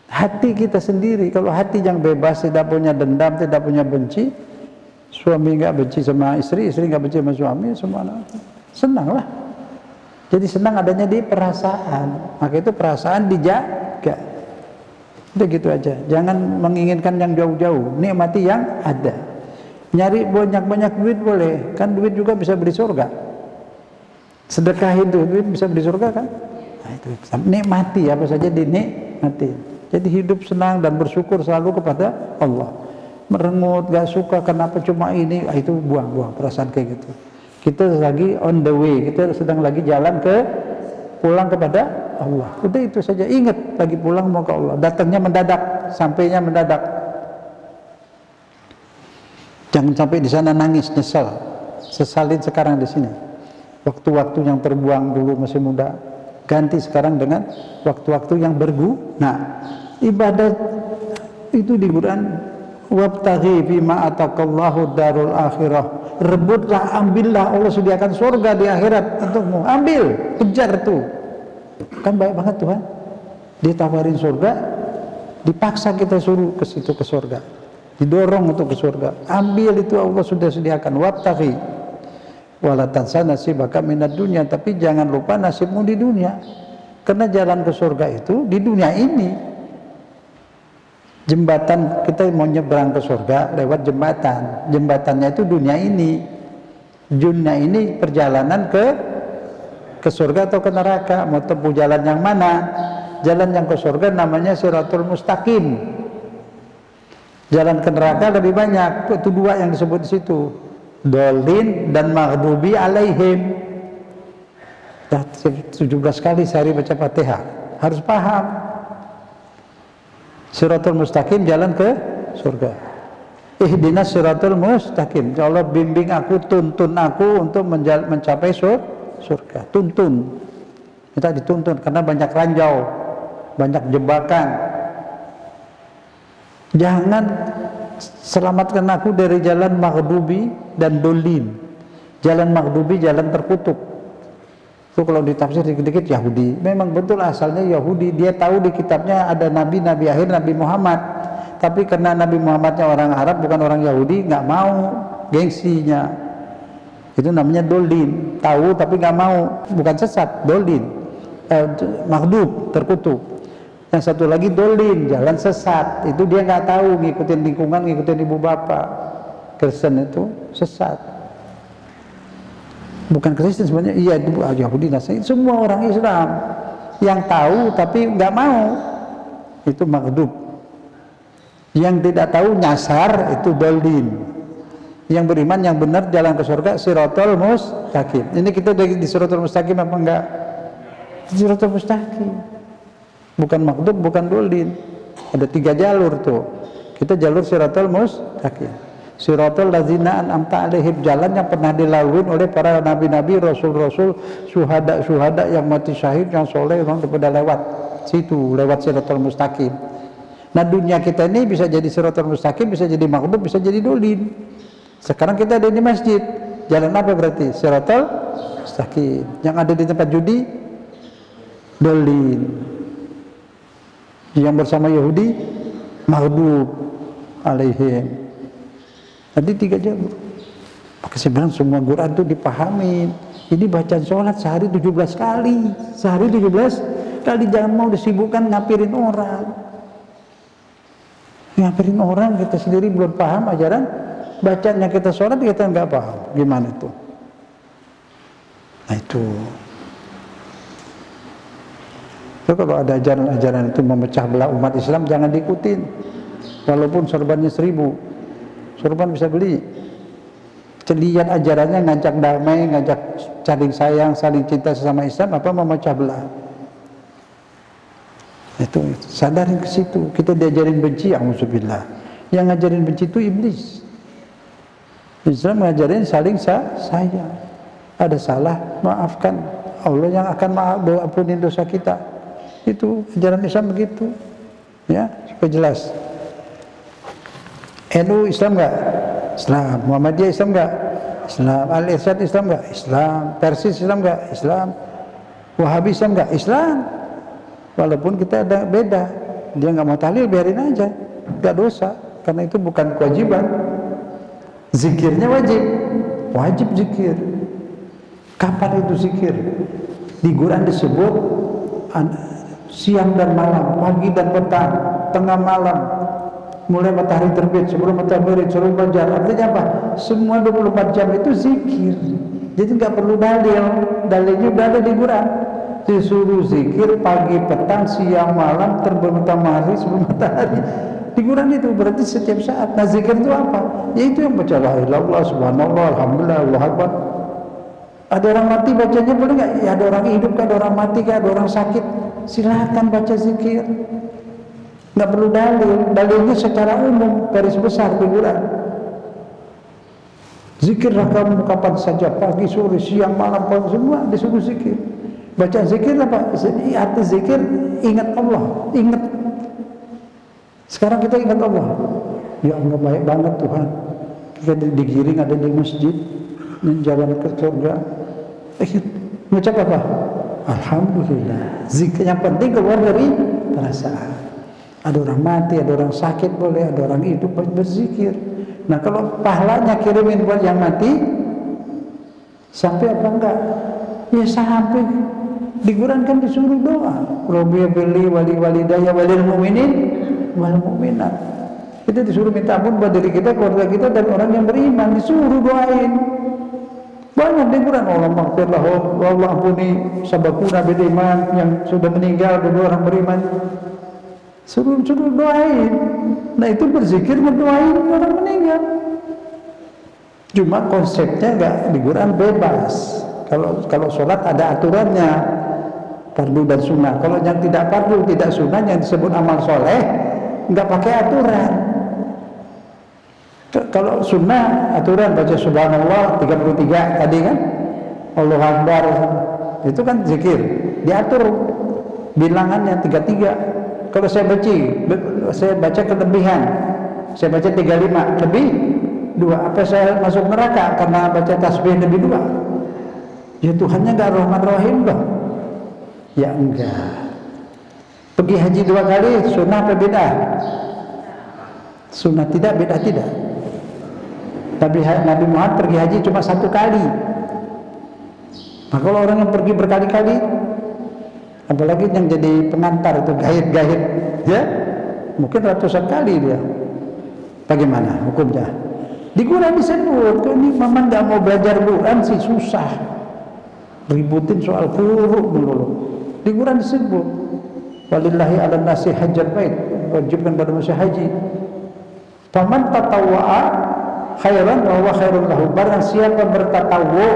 Hati kita sendiri. Kalau hati yang bebas, tidak punya dendam, tidak punya benci, suami nggak benci sama istri, istri nggak benci sama suami, semua senang lah. Jadi senang adanya di perasaan. Maka itu perasaan dijaga. Udah gitu aja. Jangan menginginkan yang jauh-jauh. Nikmati yang ada. Nyari banyak-banyak duit boleh, kan duit juga bisa beli surga. Sedekahin tuh, duit bisa beli surga kan? Nah, itu nikmati apa saja dinikmati. Jadi hidup senang dan bersyukur selalu kepada Allah. Merengut, gak suka kenapa cuma ini, itu buang-buang perasaan kayak gitu. Kita lagi on the way, kita sedang lagi jalan pulang kepada Allah. Udah itu saja, ingat lagi pulang mau ke Allah. Datangnya mendadak, sampainya mendadak. Jangan sampai di sana nangis, nyesal. Sesalin sekarang di sini. Waktu-waktu yang terbuang dulu masih muda, ganti sekarang dengan waktu-waktu yang berguna. Ibadat itu di Quran, wabtaghi bima ataqallahu darul akhirah. Rebutlah, ambillah, Allah sediakan surga di akhirat untukmu. Ambil, kejar tuh. Kan baik banget Tuhan. Ditawarin surga, dipaksa kita suruh ke situ, ke surga. Didorong untuk ke surga. Ambil itu, Allah sudah sediakan. Wabtaghi wala tansa nasibaka minad dunya. Tapi jangan lupa nasibmu di dunia. Karena jalan ke surga itu di dunia ini. Jembatan, kita mau nyebrang ke surga lewat jembatan. Jembatannya itu dunia ini. Dunia ini perjalanan ke surga atau ke neraka. Mau tempuh jalan yang mana? Jalan yang ke surga namanya Shiratul Mustaqim. Jalan ke neraka lebih banyak. Itu dua yang disebut di situ. Dolin dan maghdubi alaihim. Dah 17 kali sehari baca Fatihah. Harus paham. Shiratul Mustaqim, jalan ke surga. ihdinas siratal mustaqim. Ya Allah, bimbing aku, tuntun aku untuk mencapai surga. Tuntun. Kita dituntun karena banyak ranjau, banyak jebakan. Jangan selamatkan aku dari jalan maghdubi dan dolin. Jalan maghdubi, jalan terkutuk. Itu kalau ditafsir dikit-dikit Yahudi. Memang betul asalnya Yahudi. Dia tahu di kitabnya ada nabi akhir, Nabi Muhammad. Tapi karena Nabi Muhammadnya orang Arab, bukan orang Yahudi, nggak mau, gengsinya. Itu namanya dolin. Tahu tapi nggak mau, bukan sesat, dolin. Maghdub, terkutuk. Yang satu lagi dolin, jalan sesat. Itu dia nggak tahu, ngikutin lingkungan, ngikutin ibu bapak. Kristen itu sesat. Bukan Kristen sebenarnya, iya itu Yahudi, Nasrani, semua orang Islam yang tahu tapi nggak mau, itu maghdub. Yang tidak tahu nyasar, itu dolin. Yang beriman, yang benar, jalan ke surga, siratal mustaqim. Ini kita di siratal mustaqim apa enggak? Siratal mustaqim, bukan maghdub, bukan dolin. Ada 3 jalur tuh. Kita jalur siratal mustaqim, siratal ladzina an'amta alaihim, jalan yang pernah dilalui oleh para nabi-nabi, rasul-rasul, syuhada yang mati syahid, yang soleh, yang pada lewat situ, lewat siratal mustaqim. Nah, dunia kita ini bisa jadi siratal mustaqim, bisa jadi maghdub, bisa jadi dolin. Sekarang kita ada di masjid, jalan apa berarti? Siratal mustaqim. Yang ada di tempat judi, dolin. Yang bersama Yahudi, maghdub alaihim. Tadi 3 jalur. Maka saya bilang semua Quran itu dipahamin. Ini bacaan sholat sehari 17 kali. Sehari 17 kali. Jangan mau disibukkan ngapirin orang. Ngapirin orang, kita sendiri belum paham ajaran. Bacaannya kita sholat, kita nggak paham. Gimana itu? Nah itu. So, kalau ada ajaran-ajaran itu memecah belah umat Islam, jangan diikutin. Walaupun sorbannya 1000. Sorban bisa beli. Lihat ajarannya ngajak damai, ngajak saling sayang, saling cinta sesama Islam, apa memecah belah. Itu sadarin ke situ. Kita diajarin benci, auzubillah. Yang ngajarin benci itu iblis. Islam ngajarin saling sayang. Ada salah, maafkan. Allah yang akan ampunin dosa kita. Itu ajaran Islam begitu. Ya, supaya jelas. NU Islam enggak? Islam. Muhammadiyah Islam enggak? Islam. Al-Irsyad Islam enggak? Islam. Persis Islam enggak? Islam. Wahabi Islam enggak? Islam. Walaupun kita ada beda, dia nggak mau tahlil, biarin aja, nggak dosa, karena itu bukan kewajiban. Zikirnya wajib zikir. Kapan itu zikir? Di Quran disebut siang dan malam, pagi dan petang, tengah malam, mulai matahari terbit, sebelum matahari sebelum fajar. Artinya apa? Semua 24 jam itu zikir. Jadi nggak perlu dalilnya udah ada di Quran. Disuruh zikir pagi, petang, siang, malam, terbit matahari, sebelum matahari. Di Quran itu berarti setiap saat. Nah, zikir itu apa? Yaitu yang baca la ilaha illallah, subhanallah, alhamdulillah, Allahu akbar. Ada orang mati bacanya boleh nggak? Ya, ada orang hidup kan, ada orang mati kan, ada orang sakit. Silakan baca zikir. Nggak perlu dalil. Dalilnya secara umum, garis besar di Quran. Zikirlah kamu kapan saja, pagi, sore, siang, malam, semua disuruh zikir. Baca zikir apa? Arti zikir ingat Allah, ingat. Sekarang kita ingat Allah. Ya Allah, baik banget Tuhan. Kita digiring ada di masjid, menjalan ke surga. Mengucap apa? Alhamdulillah. Zikir yang penting keluar dari perasaan. Ada orang mati, ada orang sakit boleh, ada orang hidup berzikir. Nah, kalau pahalanya kirimin buat yang mati, sampai apa enggak? Ya sampai. Di Quran kan disuruh doa. Rabbi beli wali daya walil mu'minin wal mu'minat. Kita disuruh minta ampun buat diri kita, keluarga kita, dan orang yang beriman. Disuruh doain. Banyak di Quran. Allah maghfirlah, Allah ampuni sabakuna bil iman, yang sudah meninggal dan orang beriman. Suruh doain. Nah, itu berzikir mendoain orang meninggal. Cuma konsepnya enggak di Quran bebas. Kalau sholat ada aturannya, fardu dan sunnah. Kalau yang tidak fardu, tidak sunnah, yang disebut amal soleh, nggak pakai aturan. Kalau sunnah aturan baca subhanallah 33 tadi kan, Allahu Akbar, itu kan zikir, diatur bilangannya 33. Kalau saya baca kelebihan, saya baca 35 lebih 2, apa saya masuk neraka karena baca tasbih lebih 2? Ya Tuhannya gak Rahman Rahim dong? Ya enggak. Pergi haji 2 kali sunnah apa bid'ah? Sunnah tidak, bid'ah tidak. Nabi Muhammad pergi haji cuma 1 kali. Nah kalau orang yang pergi berkali-kali, apalagi yang jadi pengantar itu gaib-gaib, ya mungkin ratusan kali dia. Bagaimana hukumnya? Di Quran disebut, kok ini Maman nggak mau belajar Quran sih susah, ributin soal huruf dulu. Di Quran disebut, walillahi ala nasi hajjal bait, wajibkan pada manusia haji. Faman tatawwa'a khairan wa huwa khairun lahu. Barang siapa bertatawwu,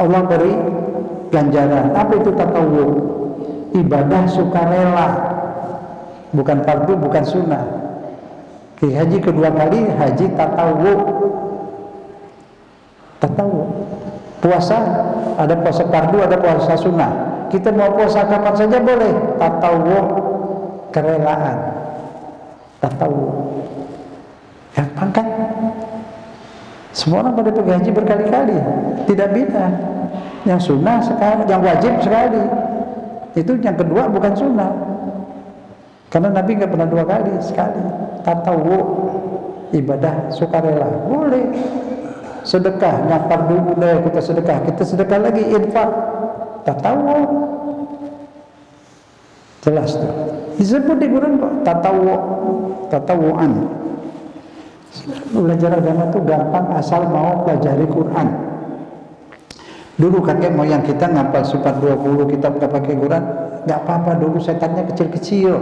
Allah beri ganjaran. Apa itu tatawwu? Ibadah sukarela, bukan fardu, bukan sunnah. Haji kedua kali haji tatawwu. Tatawwu. Puasa, ada puasa fardu, ada puasa sunnah. Kita mau puasa kapan saja boleh. Tatawwu, kerelaan. Tatawwu. Gampang kan? Semua orang pada pergi haji berkali-kali, tidak beda. Yang sunnah sekali, yang wajib sekali. Itu yang kedua bukan sunnah. Karena Nabi nggak pernah 2 kali, sekali. Tatawwu, ibadah sukarela, boleh. Sedekah, yang fardu boleh kita sedekah lagi, infak, tatawwu. Jelas tuh. Disebut di Quran kok, tatawuan. Belajar agama itu gampang asal mau pelajari Quran. Dulu kakek moyang kita ngapal sifat 20 kitab gak pakai Quran, gak apa-apa, dulu setannya kecil-kecil.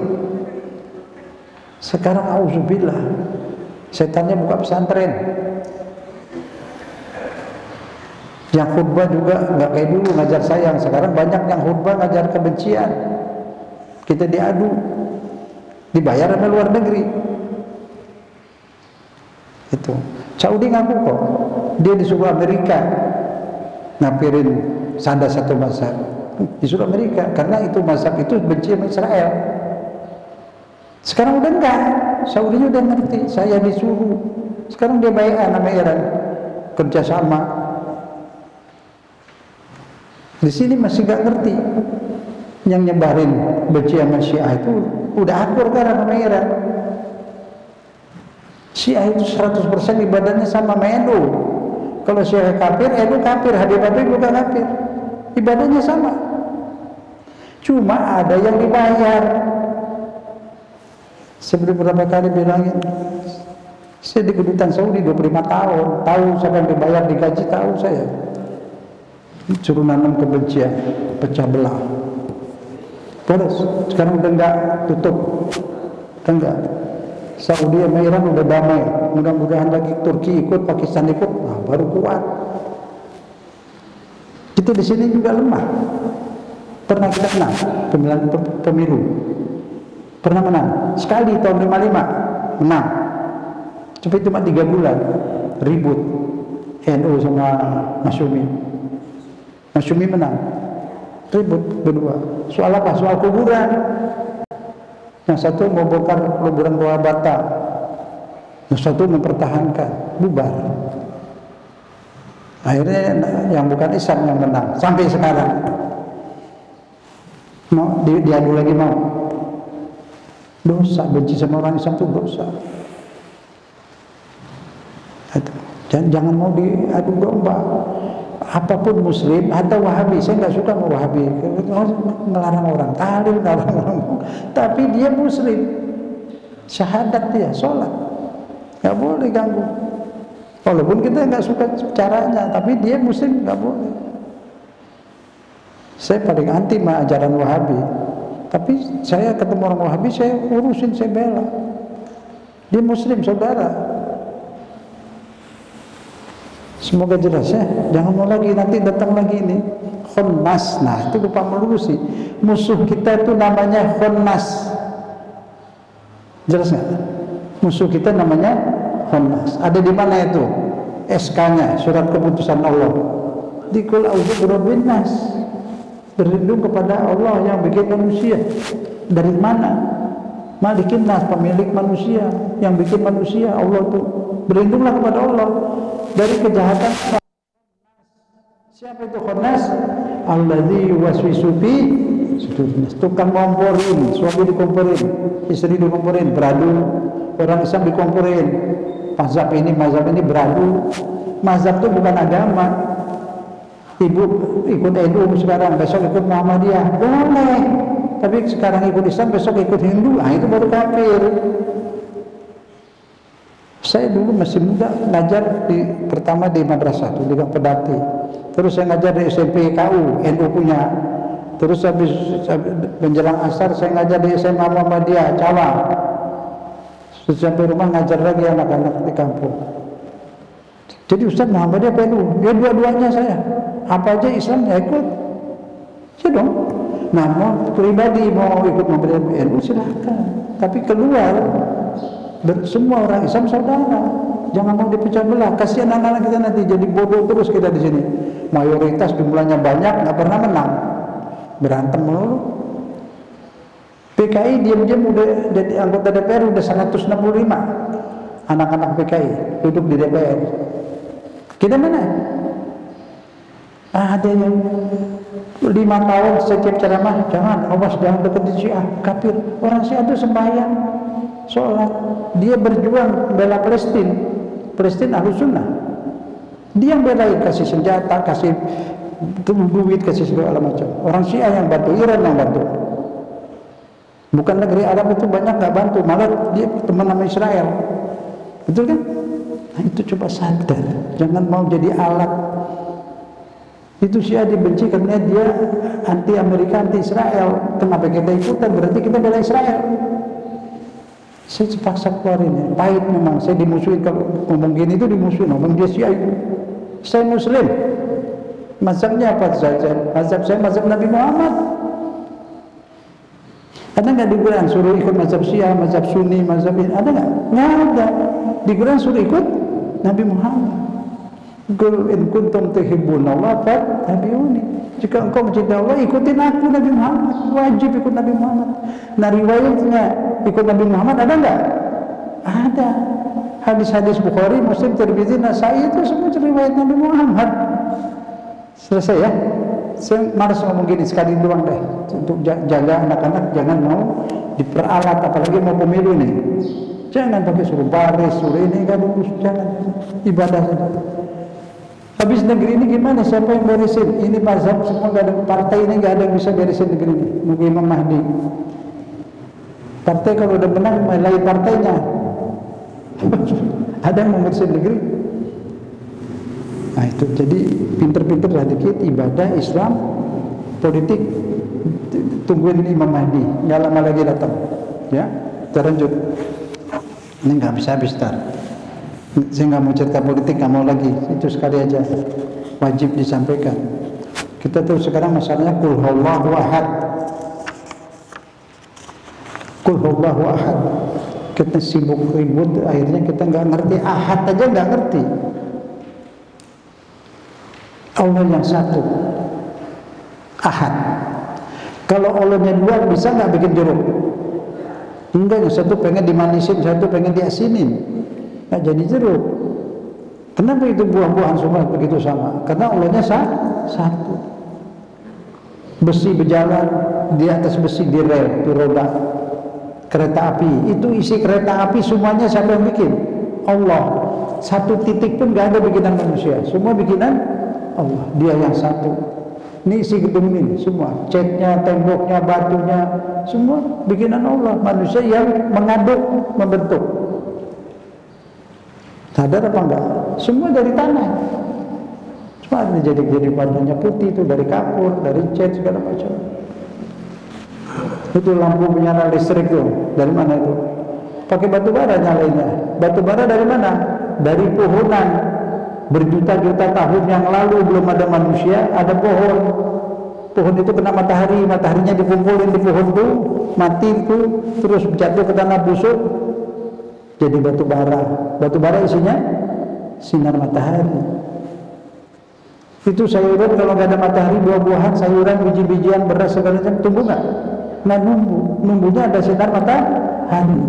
Sekarang auzubillah, setannya buka pesantren. Yang khutbah juga gak kayak dulu ngajar sayang. Sekarang banyak yang khutbah ngajar kebencian. Kita diadu, dibayar sama luar negeri. Itu Saudi ngaku kok, dia disuruh Amerika ngapirin sada satu mazhab, disuruh Amerika karena itu mazhab itu benci sama Israel. Sekarang udah enggak, Saudinya udah ngerti, saya disuruh. Sekarang dia bai'an sama Iran, kerjasama. Di sini masih nggak ngerti, yang nyebarin benci sama Syiah itu udah akur kan sama Iran. Syiah itu 100% ibadahnya sama NU. Kalau Syiah kafir, NU kafir, Habib bukan kafir. Ibadahnya sama. Cuma ada yang dibayar. Saya beberapa kali bilangin, saya di kedutaan Saudi 25 tahun, tahu siapa yang dibayar, digaji, tahu saya. Suruh nanam kebencian, pecah belah. Terus sekarang udah enggak, tutup, udah enggak. Saudi sama Iran udah damai, mudah-mudahan lagi Turki ikut, Pakistan ikut, nah, baru kuat. Kita di sini juga lemah. Pernah kita menang pemilu, pernah menang sekali tahun 55 menang, tapi cuma 3 bulan ribut NU sama Masyumi menang, ribut berdua. Soal apa? Soal kuburan. Yang satu mau bongkar kuburan Goa Bata, yang satu mempertahankan, bubar. Akhirnya yang bukan Islam yang menang sampai sekarang. Mau diadu lagi mau? Dosa, benci sama orang Islam itu dosa. Dan jangan mau diadu domba. Apapun Muslim atau Wahabi, saya nggak suka sama Wahabi, melarang orang tahlil, melarang orang, tapi dia Muslim, syahadat dia, sholat, nggak boleh ganggu. Walaupun kita nggak suka caranya, tapi dia Muslim, nggak boleh. Saya paling anti sama ajaran Wahabi, tapi saya ketemu orang Wahabi, saya urusin, saya bela. Dia Muslim, saudara. Semoga jelas ya. Jangan mau lagi nanti datang lagi ini Khonnas. Nah itu lupa melurusi. Musuh kita itu namanya Khonnas. Jelas nggak? Musuh kita namanya Khannas. Ada di mana itu? SK-nya, surat keputusan Allah. Di Qul a'udzu birabbin nas. Berlindung kepada Allah yang bikin manusia. Dari mana? Malikin nas, pemilik manusia, yang bikin manusia. Allah tuh. Berlindunglah kepada Allah dari kejahatan. Siapa itu Khannas? Alladzi yuwaswisu fi sudurin nas. Tukang ngomporin, suami dikomporin, istri dikomporin, beradu. Orang Islam dikomporin. Mazhab ini beradu. Mazhab itu bukan agama. Ibu ikut NU sekarang, besok ikut Muhammadiyah, boleh. Tapi sekarang ikut Islam, besok ikut Hindu, itu baru kafir. Saya dulu masih muda ngajar pertama di madrasah di Gang Pedati. Terus saya ngajar di SMP KU, NU punya. Terus habis menjelang asar saya ngajar di SMA Muhammadiyah, Cawang. Sampai rumah ngajar lagi anak-anak di kampung. Jadi Ustaz Muhammadiyah PNU, ya dua-duanya saya. Apa aja Islam ya ikut. Ya dong. Nah, mau pribadi mau ikut Muhammadiyah PNU silahkan. Tapi keluar semua orang Islam saudara. Jangan mau dipecah belah. Kasihan anak-anak kita nanti jadi bodoh terus kita di sini. Mayoritas jumlahnya banyak, nggak pernah menang. Berantem melulu. PKI diam-diam udah jadi anggota DPR udah 165 anak-anak PKI duduk di DPR. Kita mana? Ada yang 5 tahun setiap ceramah, jangan, awas jangan dekat di Syiah, kafir. Orang Syiah itu sembahyang, sholat, dia berjuang bela Palestina, Palestina Ahlus Sunnah. Dia yang belain, kasih senjata, kasih duit, kasih segala macam. Orang Syiah yang bantu, Iran yang bantu. Bukan negeri Arab itu banyak nggak bantu, malah dia teman sama Israel, betul kan? Nah, itu coba sadar, jangan mau jadi alat. Itu Syiah dibenci karena dia anti Amerika, anti Israel. Kenapa kita ikutan? Berarti kita bela Israel. Saya terpaksa keluarin ya. Pahit memang, saya dimusuhin kalau ngomong gini itu dimusuhin. Ngomong dia Syiah itu. Saya Muslim. Mazhabnya apa saja? Mazhab saya mazhab Nabi Muhammad. Ada nggak di Quran suruh ikut mazhab Syiah, mazhab Sunni, mazhab ini? Ada nggak? Nggak ada. Di Quran suruh ikut Nabi Muhammad. Qul in kuntum tuhibbunallaha fattabi'uni. Jika engkau mencintai Allah, ikutin aku Nabi Muhammad. Wajib ikut Nabi Muhammad. Nah, riwayatnya ikut Nabi Muhammad ada nggak? Ada. Hadis-hadis Bukhari, Muslim, Tirmidzi, Nasai itu semua riwayat Nabi Muhammad. Selesai ya? Saya malas ngomong gini sekali doang deh. Untuk jaga anak-anak jangan mau diperalat, apalagi mau pemilu nih. Jangan pakai suruh baris, suruh ini kan jangan. Ibadah saja. Habis negeri ini gimana? Siapa yang beresin? Ini mazhab semua nggak ada, partai ini nggak ada yang bisa beresin negeri ini. Nunggu Imam Mahdi. Partai kalau udah menang mulai partainya. Ada yang membersih negeri. Nah itu jadi pinter-pinter lah dikit ibadah Islam, politik. Tungguin Imam Mahdi, nggak lama lagi datang. Ya, kita lanjut. Ini nggak bisa habis tar. Saya nggak mau cerita politik, nggak mau lagi. Itu sekali aja wajib disampaikan. Kita tuh sekarang masalahnya Qul huwallahu ahad. Qul huwallahu ahad. Kita sibuk ribut, akhirnya kita nggak ngerti ahad aja nggak ngerti. Allah yang satu, ahad. Kalau Allahnya dua bisa nggak bikin jeruk? Enggak, yang satu pengen dimanisin, satu pengen diasinin. Nggak jadi jeruk. Kenapa itu buah-buahan semua begitu sama? Karena Allahnya satu. Besi berjalan di atas besi, di rel, di roda. Kereta api, itu isi kereta api semuanya siapa yang bikin? Allah. Satu titik pun nggak ada bikinan manusia, semua bikinan Allah. Dia yang satu. Ini isi gedung ini semua, catnya, temboknya, batunya, semua bikinan Allah. Manusia yang mengaduk, membentuk. Sadar apa enggak? Semua dari tanah. Cuma jadi warnanya putih itu dari kapur, dari cat segala macam. Itu lampu menyala listrik tuh dari mana itu? Pakai batu bara nyalainnya. Batu bara dari mana? Dari pohonan. Berjuta-juta tahun yang lalu belum ada manusia, ada pohon. Pohon itu kena matahari, mataharinya dikumpulin di pohon itu, mati itu, terus jatuh ke tanah busuk. jadi batu bara. Batu bara isinya sinar matahari. Itu sayuran kalau nggak ada matahari, buah-buahan, sayuran, biji-bijian, beras segala macam tumbuh nggak? Nah numbuhnya ada sinar matahari.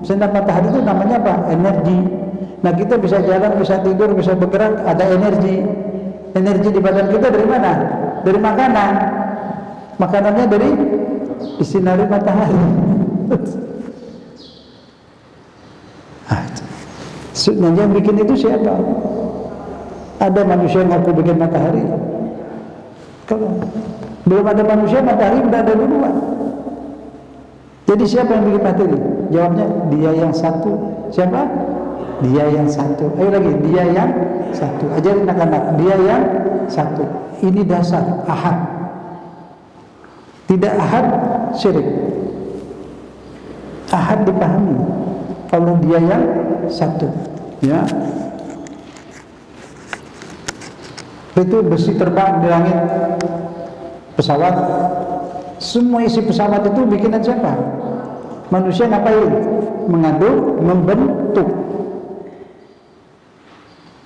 Sinar matahari itu namanya apa? Energi. Nah kita bisa jalan, bisa tidur, bisa bergerak, ada energi. Energi di badan kita dari mana? Dari makanan. Makanannya dari disinari matahari. Nah, yang bikin itu siapa? Ada manusia yang ngaku bikin matahari? Kalau belum ada manusia, matahari udah ada duluan. Jadi siapa yang bikin matahari? Jawabnya Dia yang satu. Siapa? Dia yang satu. Ayo lagi, Dia yang satu. Ajarin anak-anak, Dia yang satu. Ini dasar ahad. Tidak ahad syirik. Ahad dipahami. Kalau Dia yang satu, ya. Itu besi terbang di langit, pesawat. Semua isi pesawat itu bikinan siapa? Manusia ngapain? Mengaduk, membentuk.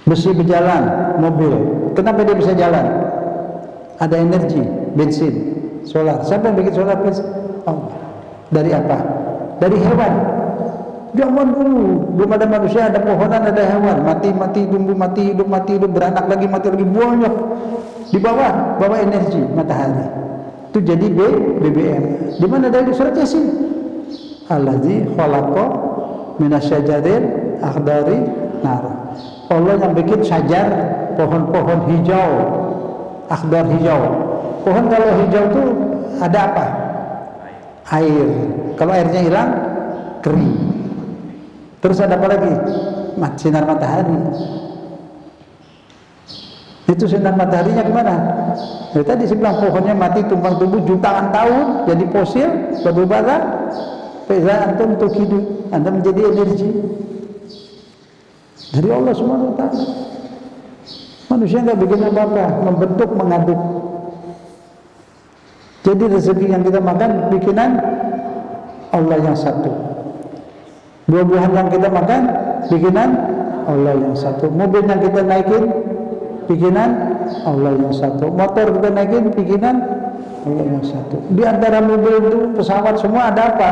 Besi berjalan, mobil. Kenapa dia bisa jalan? Ada energi, bensin, solar. Siapa yang bikin solar, bensin? Allah. Dari apa? Dari hewan. Zaman dulu belum ada manusia, ada pohonan, ada hewan, mati tumbuh, mati hidup, beranak lagi, mati lagi, banyak. Di bawah energi matahari. Itu jadi BBM. Di mana dari surat Yasin? Allazi khalaqa minasyajaril akhdari nar. Allah yang bikin syajar, pohon-pohon hijau, akhdar hijau. Pohon kalau hijau itu ada apa? Air. Kalau airnya hilang, kering. Terus ada apa lagi? Sinar matahari. Itu sinar mataharinya kemana? Ya, tadi saya bilang pohonnya mati, tumpang tumbuh jutaan tahun, jadi fosil, batu bara. Faiza antum tukidu, Anda menjadi energi dari Allah Subhanahu wa taala. Manusia nggak bikin apa-apa, membentuk, mengaduk. Jadi rezeki yang kita makan bikinan Allah yang satu. Buah-buahan yang kita makan bikinan Allah yang satu. Mobil yang kita naikin bikinan Allah yang satu. Motor kita naikin bikinan Allah yang satu. Di antara mobil itu, pesawat semua ada apa?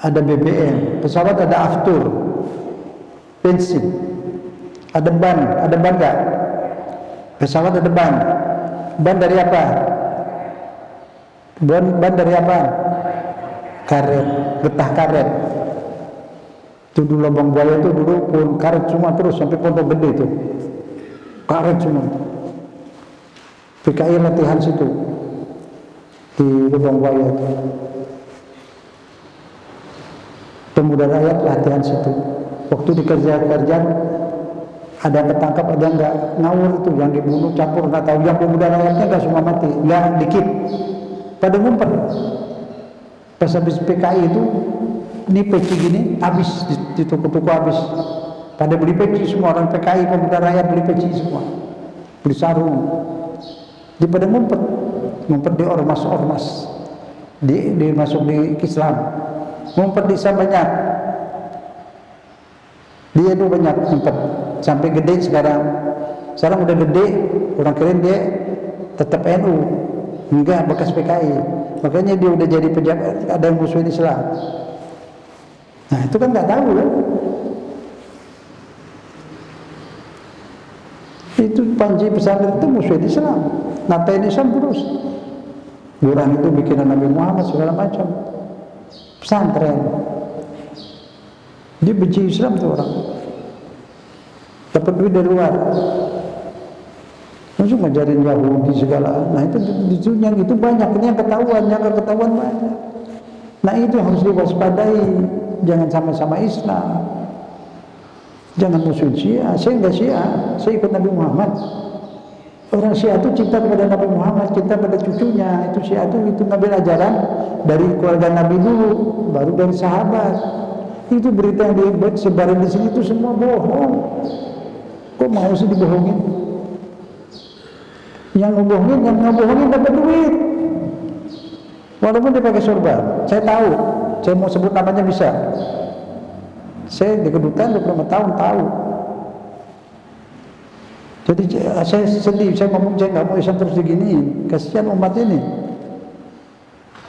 Ada BBM. Pesawat ada aftur, bensin. Ada ban nggak? Pesawat ada ban. Ban dari apa? Ban dari apa? Karet, getah karet. Itu dulu Lubang Buaya itu dulu pun karet semua terus sampai Pondok Gede itu. Karet semua. PKI latihan situ di Lubang Buaya itu. Pemuda rakyat latihan situ. Waktu dikerja-kerja ada yang ketangkap, ada yang enggak, ngawur itu, yang dibunuh campur nggak tahu. Yang pemuda rakyatnya enggak semua mati, enggak dikit. Pada ngumpet. Pas habis PKI itu, ini peci gini, habis di toko-toko habis. Pada beli peci semua, orang PKI, pemuda rakyat beli peci semua, beli sarung. Di pada ngumpet di ormas-ormas, di masuk di Islam, ngumpet di Islam banyak. Dia itu banyak ngumpet sampai gede sekarang. Sekarang udah gede, orang keren dia tetap NU, enggak bekas PKI. Makanya dia udah jadi pejabat, ada yang musuhin Islam. Nah itu kan nggak tahu kan? Itu Panji pesantren itu musuhin Islam, natain Islam terus. Orang itu bikinan Nabi Muhammad segala macam. Pesantren, dia benci Islam tuh orang. Dapat duit dari luar, langsung ngajarin Yahudi segala. Nah itu yang itu banyak, ini yang ketahuan banyak. Nah itu harus diwaspadai. Jangan sama-sama Islam, jangan musuh Syiah. Saya enggak Syiah, saya ikut Nabi Muhammad. Orang Syiah itu cinta kepada Nabi Muhammad, cinta pada cucunya. Itu Syiah itu ngambil ajaran dari keluarga Nabi dulu, baru dari sahabat. Itu berita yang disebarin di sini itu semua bohong. Kok mau sih dibohongin? Yang ngebohongin dapat duit. Walaupun dia pakai sorban, saya tahu. Saya mau sebut namanya bisa. Saya di kedutaan 25 tahun tahu. Jadi saya sedih, saya ngomong saya nggak mau Islam terus diginiin, kasihan umat ini.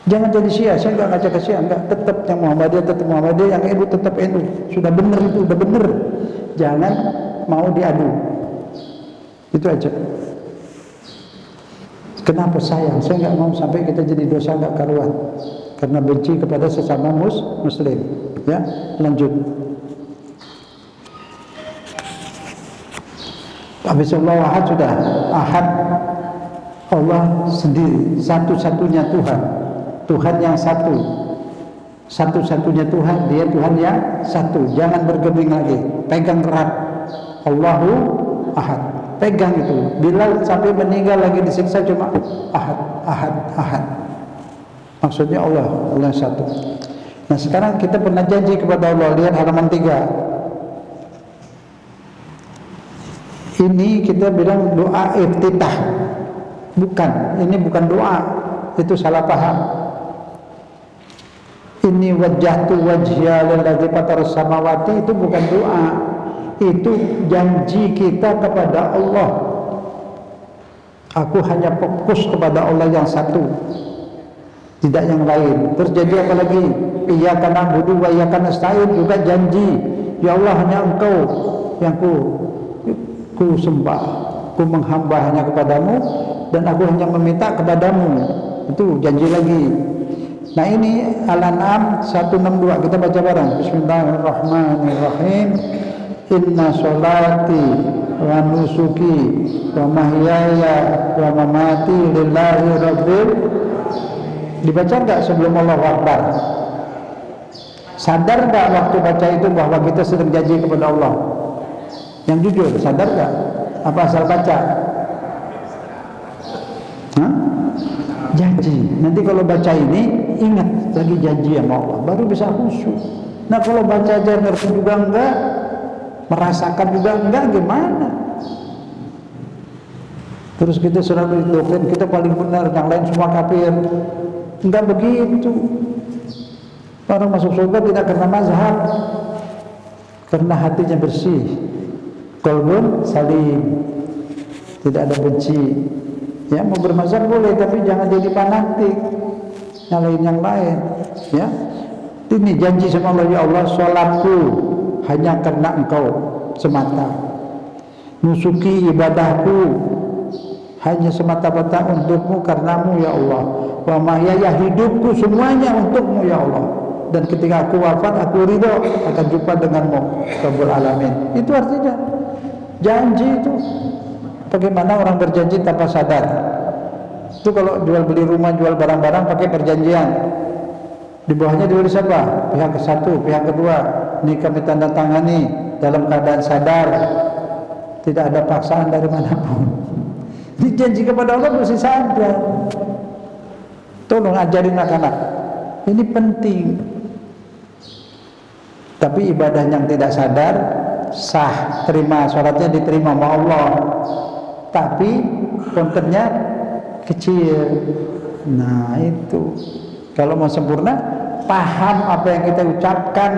Jangan jadi Syiah, saya nggak ngajak ke Syiah, nggak, tetap yang Muhammadiyah tetap Muhammadiyah, yang NU tetap NU. Sudah benar itu, udah benar. Jangan mau diadu. Itu aja. Kenapa sayang? Saya nggak mau sampai kita jadi dosa nggak karuan karena benci kepada sesama Muslim. Ya, lanjut. Habis Allah Ahad sudah. Ahad Allah sendiri, satu-satunya Tuhan, Tuhan yang satu, satu-satunya Tuhan, Dia Tuhan yang satu. Jangan bergeming lagi, pegang erat. Allahu Ahad, pegang itu. Bila sampai meninggal lagi disiksa cuma Ahad, Ahad, Ahad. Maksudnya Allah yang satu. Nah sekarang kita pernah janji kepada Allah. Lihat halaman 3. Ini kita bilang doa iftitah. Bukan, ini bukan doa. Itu salah paham. Ini wajjahtu wajhiya lillazi fataras samawati, itu bukan doa. Itu janji kita kepada Allah. Aku hanya fokus kepada Allah yang satu, tidak yang lain. Terus jadi apa lagi? Iyyaka na'budu wa iyyaka nasta'in, juga janji. Ya Allah, hanya Engkau yang ku sembah, ku menghamba hanya kepadamu, dan aku hanya meminta kepadamu. Itu janji lagi. Nah ini Al-An'am 162, kita baca bareng. Bismillahirrahmanirrahim. Inna sholati wa nusuki wa mahyaya wa mamati lillahi rabbil. Dibaca enggak sebelum Allahu Akbar? Sadar enggak waktu baca itu bahwa kita sedang janji kepada Allah? Yang jujur, sadar gak? Apa asal baca? Hah? Janji. Nanti kalau baca ini, ingat lagi janji sama Allah, baru bisa khusyuk. Nah kalau baca aja ngerti juga enggak, merasakan juga enggak, gimana? Terus kita selalu doktrin kita paling benar, yang lain semua kafir. Enggak begitu. Orang masuk surga tidak karena mazhab, karena hatinya bersih. Qalbun salim, tidak ada benci. Ya, mau bermazhab boleh, tapi jangan jadi fanatik nyalain yang lain. Ya, ini janji sama Allah, ya Allah, sholatku hanya karena Engkau semata, nusuki ibadahku hanya semata-mata untukmu, karenamu ya Allah, wa mahyaya, hidupku semuanya untukmu ya Allah, dan ketika aku wafat aku ridho akan jumpa denganmu Rabbul Alamin. Itu artinya janji itu. Bagaimana orang berjanji tanpa sadar? Itu kalau jual beli rumah, jual barang-barang pakai perjanjian. Di bawahnya ditulis apa? Pihak satu, pihak kedua, ini kami tanda tangani dalam keadaan sadar, tidak ada paksaan dari manapun. Dijanji kepada Allah mesti sadar. Tolong ajarin anak-anak. Ini penting. Tapi ibadah yang tidak sadar sah, terima, sholatnya diterima sama Allah, tapi kontennya kecil. Nah itu, kalau mau sempurna, paham apa yang kita ucapkan,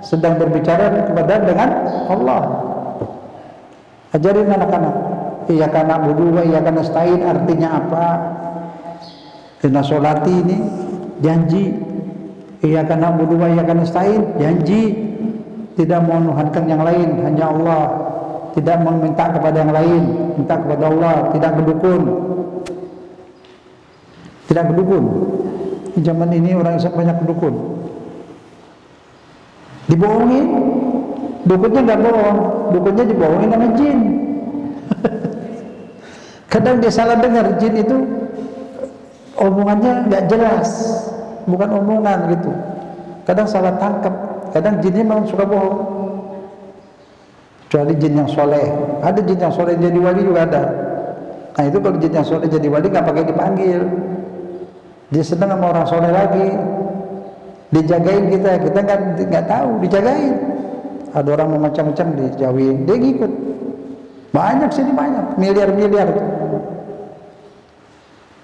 sedang berbicara kepada dengan Allah. Ajarin anak-anak. Iyyaka na'budu wa iyyaka nasta'in artinya apa? Inna sholati ini janji. Iyyaka na'budu wa iyyaka nasta'in janji. Tidak menuhankan yang lain, hanya Allah. Tidak meminta kepada yang lain, minta kepada Allah. Tidak berdukun. Tidak berdukun. Di zaman ini orang Islam banyak berdukun. Dibohongin. Dukunnya nggak bohong, dukunnya dibohongin sama jin. Kadang dia salah dengar, jin itu omongannya nggak jelas, bukan omongan gitu. Kadang salah tangkap. Kadang jinnya memang suka bohong. Kecuali jin yang soleh. Ada jin yang soleh jadi wali juga ada. Nah itu kalau jin yang soleh jadi wali nggak pakai dipanggil. Dia senang sama orang soleh lagi. Dijagain kita nggak tahu dijagain. Ada orang mau macam-macam dijauhin, dia ngikut. Banyak sini banyak, miliar-miliar.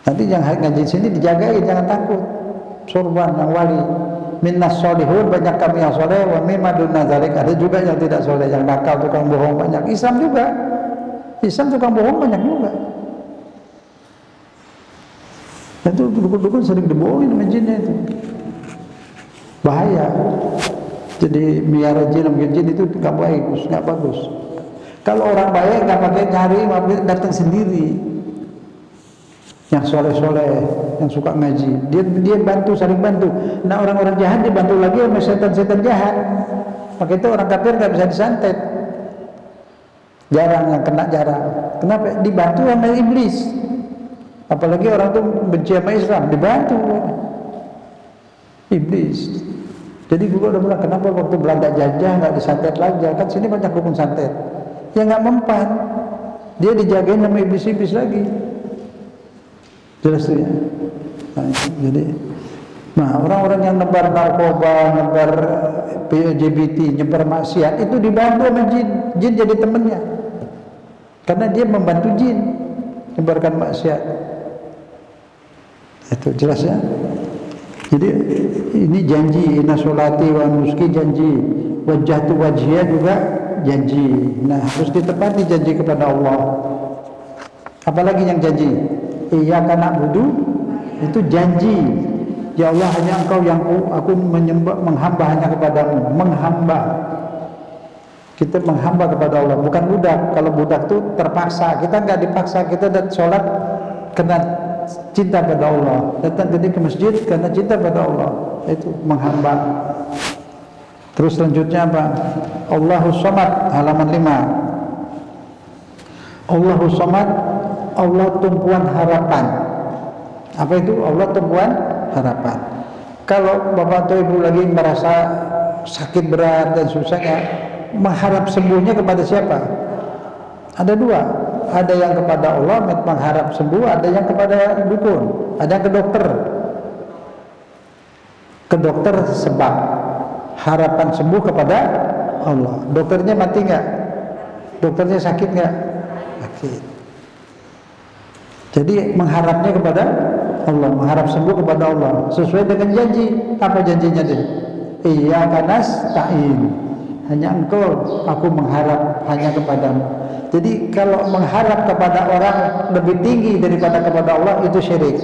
Nanti yang ngaji sini dijagain, jangan takut. Sorban yang wali. minnas solihun, banyak kami yang soleh, wa mimma dunna dzalik, ada juga yang tidak soleh, yang nakal, tukang bohong banyak. Islam juga, Islam tukang bohong banyak juga. Itu dukun-dukun sering dibohongin sama jinnya itu, bahaya. Jadi miara jin sama jin itu nggak bagus, nggak bagus. Kalau orang baik nggak pakai nyari, datang sendiri. Yang soleh-soleh, yang suka ngaji, dia bantu, saling bantu. Nah orang-orang jahat dibantu lagi sama setan-setan jahat. Maka itu orang kafir nggak bisa disantet. Jarang yang kena, jarang. Kenapa? Dibantu sama iblis. Apalagi orang tuh benci sama Islam, dibantu iblis. Jadi gua udah bilang, kenapa waktu Belanda jajah nggak disantet lagi? Kan sini banyak dukun santet. Ya nggak mempan. Dia dijagain sama iblis-iblis lagi. Jelas tuh ya. Nah, orang-orang yang nebar narkoba, nebar LGBT, nyebar maksiat itu dibantu sama jin. Jin jadi temennya. Karena dia membantu jin nyebarkan maksiat. Itu jelas ya. Jadi ini janji, inna sholati wa nusuki janji, wajjahtu wajhiya juga janji. Nah, harus ditepati janji kepada Allah. Apalagi yang janji? Iyyaka na'budu, itu janji. Ya Allah, hanya Engkau yang aku menyembah, menghamba hanya kepadamu. Menghamba. Kita menghamba kepada Allah, bukan budak. Kalau budak itu terpaksa, kita nggak dipaksa. Kita dan sholat karena cinta pada Allah, datang ke masjid karena cinta pada Allah. Itu menghamba. Terus selanjutnya apa? Allahus Samad, halaman 5. Allahus Samad, Allah tumpuan harapan. Apa itu? Allah tumpuan harapan. Kalau bapak atau ibu lagi merasa sakit berat dan susahnya, mengharap sembuhnya kepada siapa? Ada dua. Ada yang kepada Allah mengharap sembuh, ada yang kepada dukun, ada yang ke dokter. Ke dokter sebab harapan sembuh kepada Allah. Dokternya mati nggak? Dokternya sakit nggak? Sakit. Jadi mengharapnya kepada Allah, mengharap sembuh kepada Allah sesuai dengan janji. Apa janjinya dia? Iyyaka nasta'in, hanya Engkau aku mengharap, hanya kepadamu. Jadi kalau mengharap kepada orang lebih tinggi daripada kepada Allah, itu syirik.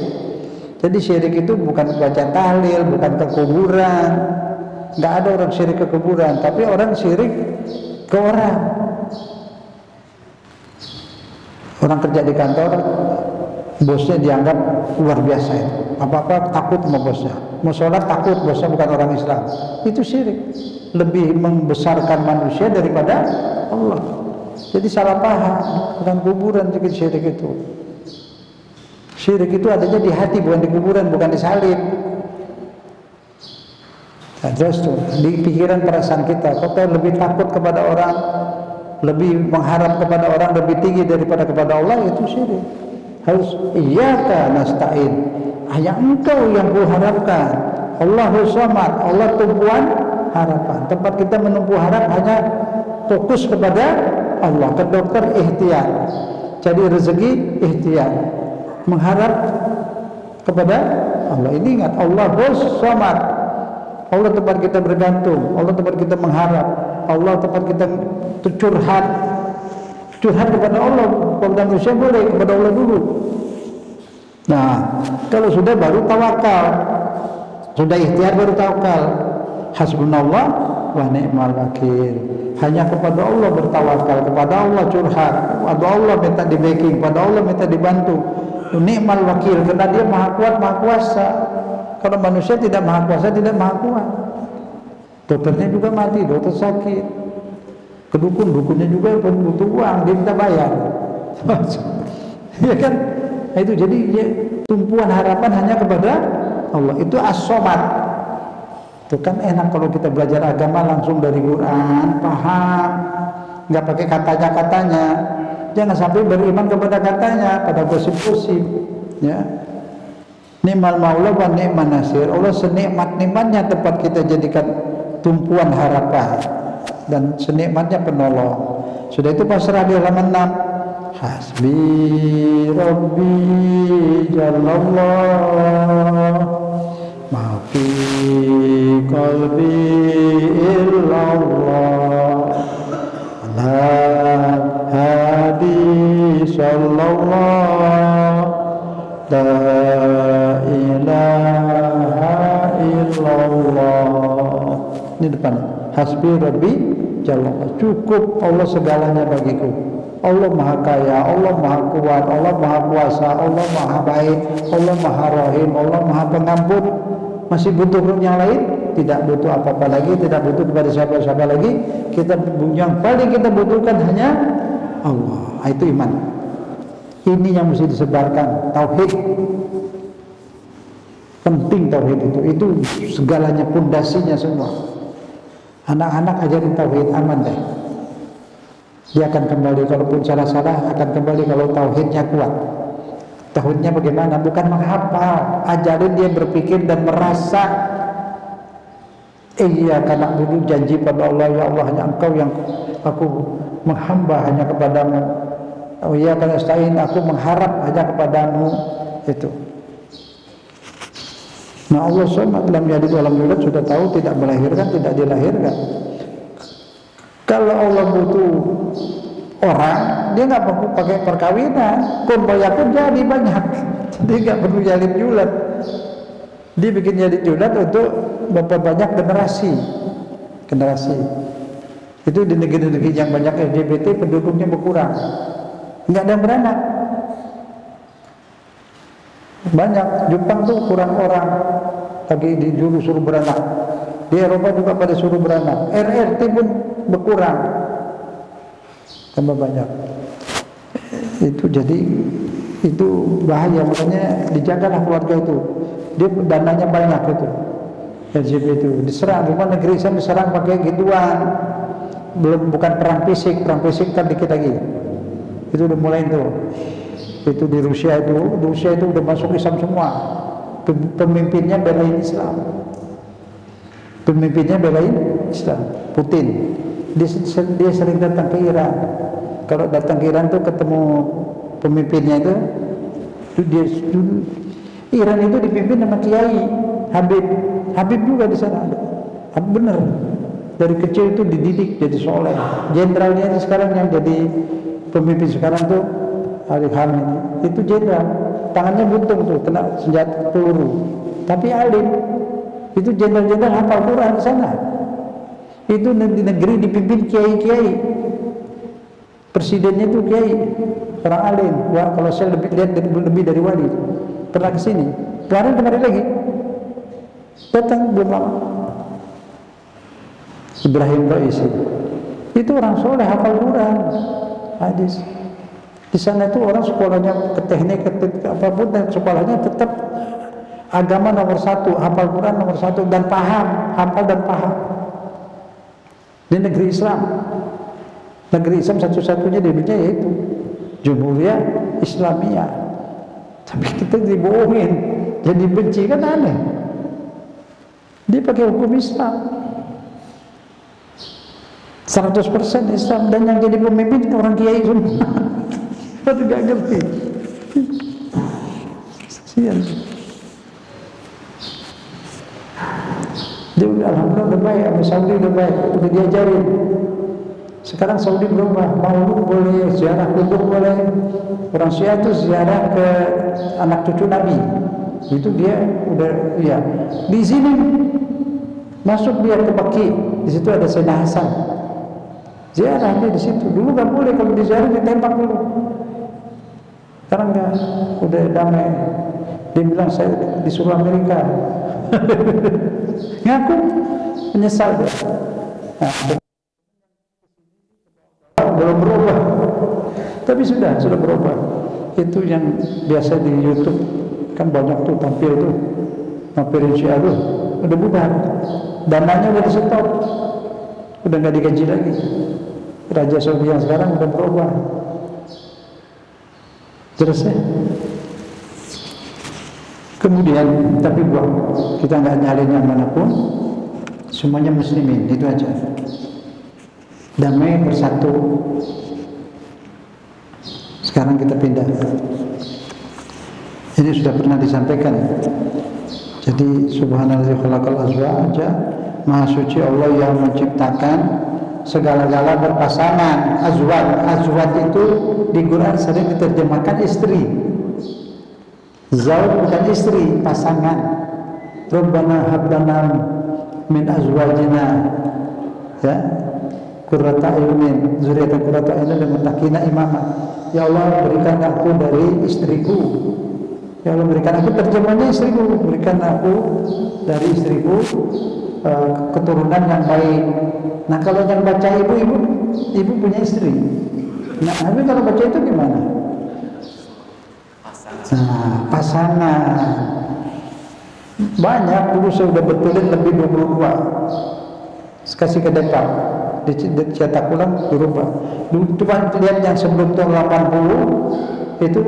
Jadi syirik itu bukan baca tahlil, bukan ke kuburan. Nggak ada orang syirik ke kuburan, tapi orang syirik ke orang. Orang kerja di kantor, bosnya dianggap luar biasa itu. Apa-apa takut sama bosnya. Mau sholat takut, bosnya bukan orang Islam. Itu syirik. Lebih membesarkan manusia daripada Allah. Jadi salah paham. Bukan kuburan sedikit syirik itu. Syirik itu adanya di hati, bukan di kuburan, bukan di salib. Nah, terus tuh, di pikiran perasaan kita. Kalau lebih takut kepada orang, lebih mengharap kepada orang lebih tinggi daripada kepada Allah, itu syirik. Harus iyyaka nasta'in, hanya Engkau yang kuharapkan. Allahus Samad, Allah tumpuan harapan. Tempat kita menumpu harap hanya fokus kepada Allah. Ke dokter ikhtiar, cari rezeki ikhtiar, mengharap kepada Allah. Ini ingat, Allahus Samad, Allah tempat kita bergantung, Allah tempat kita mengharap, Allah tempat kita curhat. Curhat kepada Allah, kepada manusia boleh, kepada Allah dulu. Nah, kalau sudah baru tawakal, sudah ikhtiar baru tawakal. Hasbunallah wa ni'mal wakil. Hanya kepada Allah bertawakal, kepada Allah curhat, kepada Allah minta di backing, kepada Allah minta dibantu. Ni'mal wakil, karena Dia maha kuat, maha kuasa. Kalau manusia tidak maha kuasa, tidak maha kuat. Dokternya juga mati, dokter sakit. Kedukun, dukunnya juga butuh uang, dia minta bayar. Ya kan? Nah, itu jadi ya, tumpuan harapan hanya kepada Allah. Itu as-somad. Itu kan enak kalau kita belajar agama langsung dari Quran, paham, nggak pakai katanya-katanya. Jangan sampai beriman kepada katanya, pada gosip-gosip. Ya. Ni'mal maula wa ni'man nasir. Allah senikmat-nikmatnya tempat kita jadikan tumpuan harapan dan senikmatnya penolong. Sudah itu pasrah di halaman 6. Hasbi Rabbi Jalallah ma fi qalbi illallah la hadi sallallahu la ilaha illallah. Ini depan, hasbi rabbi jalla, cukup Allah segalanya bagiku. Allah maha kaya, Allah maha kuat, Allah maha kuasa, Allah maha baik, Allah maha rahim, Allah maha pengampun. Masih butuh yang lain? Tidak butuh apa-apa lagi, tidak butuh kepada siapa-siapa lagi. Yang paling kita butuhkan hanya Allah. Itu iman. Ini yang mesti disebarkan, tauhid. Penting tauhid itu segalanya, pondasinya semua. Anak-anak ajarin tauhid, aman deh. Dia akan kembali, kalaupun salah-salah akan kembali kalau tauhidnya kuat. Tauhidnya bagaimana? Bukan menghafal, ajarin dia berpikir dan merasa. Iya, karena dulu janji pada Allah, ya Allah, hanya Engkau yang aku menghamba hanya kepadamu. Oh iya, karena stain aku mengharap hanya kepadamu. Itu. Nah, Allah SWT dalam yadid walam yulad sudah tahu, tidak melahirkan, tidak dilahirkan. Kalau Allah butuh orang, dia nggak perlu pakai perkawinan, kun pun jadi banyak, jadi nggak perlu jalin julat. Dia bikin jalin julat untuk memperbanyak generasi. Itu di negeri-negeri yang banyak LGBT penduduknya berkurang, nggak ada yang beranak. Banyak Jepang tuh kurang orang, lagi dulu suruh beranak. Di Eropa juga pada suruh beranak. RRT pun berkurang, tambah banyak. Itu jadi itu bahaya, makanya dijagalah keluarga itu. Dia dananya banyak itu. LGBT itu diserang, cuma negeri Islam diserang pakai gituan. Bukan perang fisik kan dikit lagi. Itu udah mulai itu. Itu di Rusia itu udah masuk Islam semua. Pemimpinnya belain Islam. Putin. Dia sering datang ke Iran. Kalau datang ke Iran tuh ketemu pemimpinnya itu dia Iran itu dipimpin sama Kiai Habib juga di sana ada. Bener. Dari kecil itu dididik jadi soleh. Jenderalnya itu sekarang yang jadi pemimpin sekarang tuh Ali Khamenei. Itu jenderal. Tangannya buntung tuh, kena senjata peluru. Tapi alim. Itu jenderal-jenderal hafal Quran di sana. Itu di negeri dipimpin kiai-kiai. Presidennya itu kiai, orang alim. Wah, kalau saya lihat lebih dari wali. Pernah ke sini. Kemarin lagi. Datang belum lama. Ibrahim Raisi. Itu orang soleh hafal Quran, hadis. Di sana itu orang sekolahnya ke teknik, apapun, dan sekolahnya tetap agama nomor satu, hafal Quran nomor satu, dan paham, hafal dan paham. Di negeri Islam satu-satunya di dunia yaitu Jumhuriyah Islamiyah. Tapi kita dibohongin, jadi benci, kan aneh. Dia pakai hukum Islam 100% Islam, dan yang jadi pemimpin orang kiai semua. Kita tidak ngerti. Sian. Dia alhamdulillah udah baik, sama Saudi udah baik, udah diajarin. Sekarang Saudi berubah, maulud boleh, ziarah kubur boleh. Orang Syiah itu ziarah ke anak cucu Nabi. Itu dia udah, ya. Di sini masuk dia ke Baqi, di situ ada Sayyidina Hasan. Ziarah dia di situ. Dulu nggak boleh, kalau di ziarah ditembak dulu. Sekarang enggak, udah damai. Dia bilang saya disuruh Amerika. Ngaku menyesal dia. Nah, belum berubah, tapi sudah berubah. Itu yang biasa di YouTube kan banyak tuh tampil tuh, tampilin Syiah tuh, udah bubar, dananya udah di stop, udah nggak digaji lagi. Raja Saudi yang sekarang udah berubah, jelas ya. Kemudian tapi buang, kita nggak nyalin yang manapun, semuanya muslimin, itu aja. Damai bersatu. Sekarang kita pindah. Ini sudah pernah disampaikan. Jadi subhanallah khalaqal azwaja Maha suci Allah yang menciptakan segala-gala berpasangan. Azwaj itu di Quran sering diterjemahkan istri. Zauj bukan istri, pasangan. Rabbana hab lana min azwajina, ya, qurrata a'yunin, dzurriyyatan qurrata a'yunin lil muttaqina imama. Ya Allah, berikan aku dari istriku. Ya Allah, berikan aku, terjemahnya istriku, berikan aku dari istriku keturunan yang baik. Nah, kalau yang baca ibu punya istri. Nah, tapi kalau baca itu gimana? Nah, pasangan. Banyak, dulu saya sudah betulin lebih 22. Kasih ke depan, dicetak ulang, dirubah. Coba lihat yang sebelum tahun 80 itu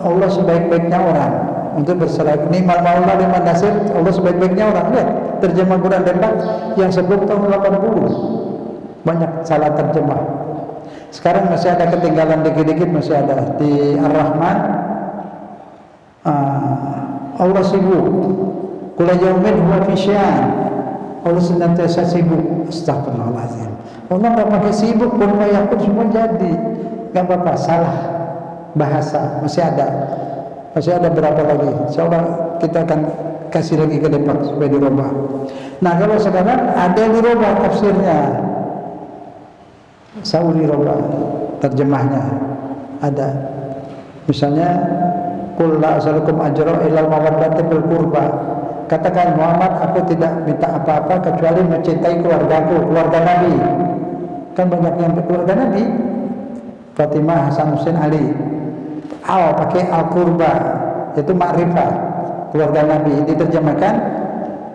Allah sebaik-baiknya orang untuk berserah. Ni'mal maula liman nasir, Allah sebaik-baiknya orang. Lihat terjemah Quran Depak yang sebelum tahun 80. Banyak salah terjemah. Sekarang masih ada ketinggalan dikit-dikit, masih ada di Ar-Rahman. Allah sibuk. Kula yaumin huwa fi sya'an. Allah senantiasa sibuk. Astagfirullahaladzim. Allah nggak pakai sibuk, pun yakut semua jadi. Nggak apa-apa, salah bahasa masih ada berapa lagi. Insyaallah kita akan kasih lagi ke depan supaya dirubah. Nah, kalau sekarang ada yang dirubah tafsirnya. Sauri robah terjemahnya ada. Misalnya qul la as'alukum ajra illa mawaddati fil qurba. Katakan Muhammad, aku tidak minta apa-apa kecuali mencintai keluargaku, keluarga Nabi. Kan banyak yang keluarga Nabi. Fatimah, Hasan, Husain, Ali. Pakai al-qurba, itu makrifah, keluarga Nabi. Diterjemahkan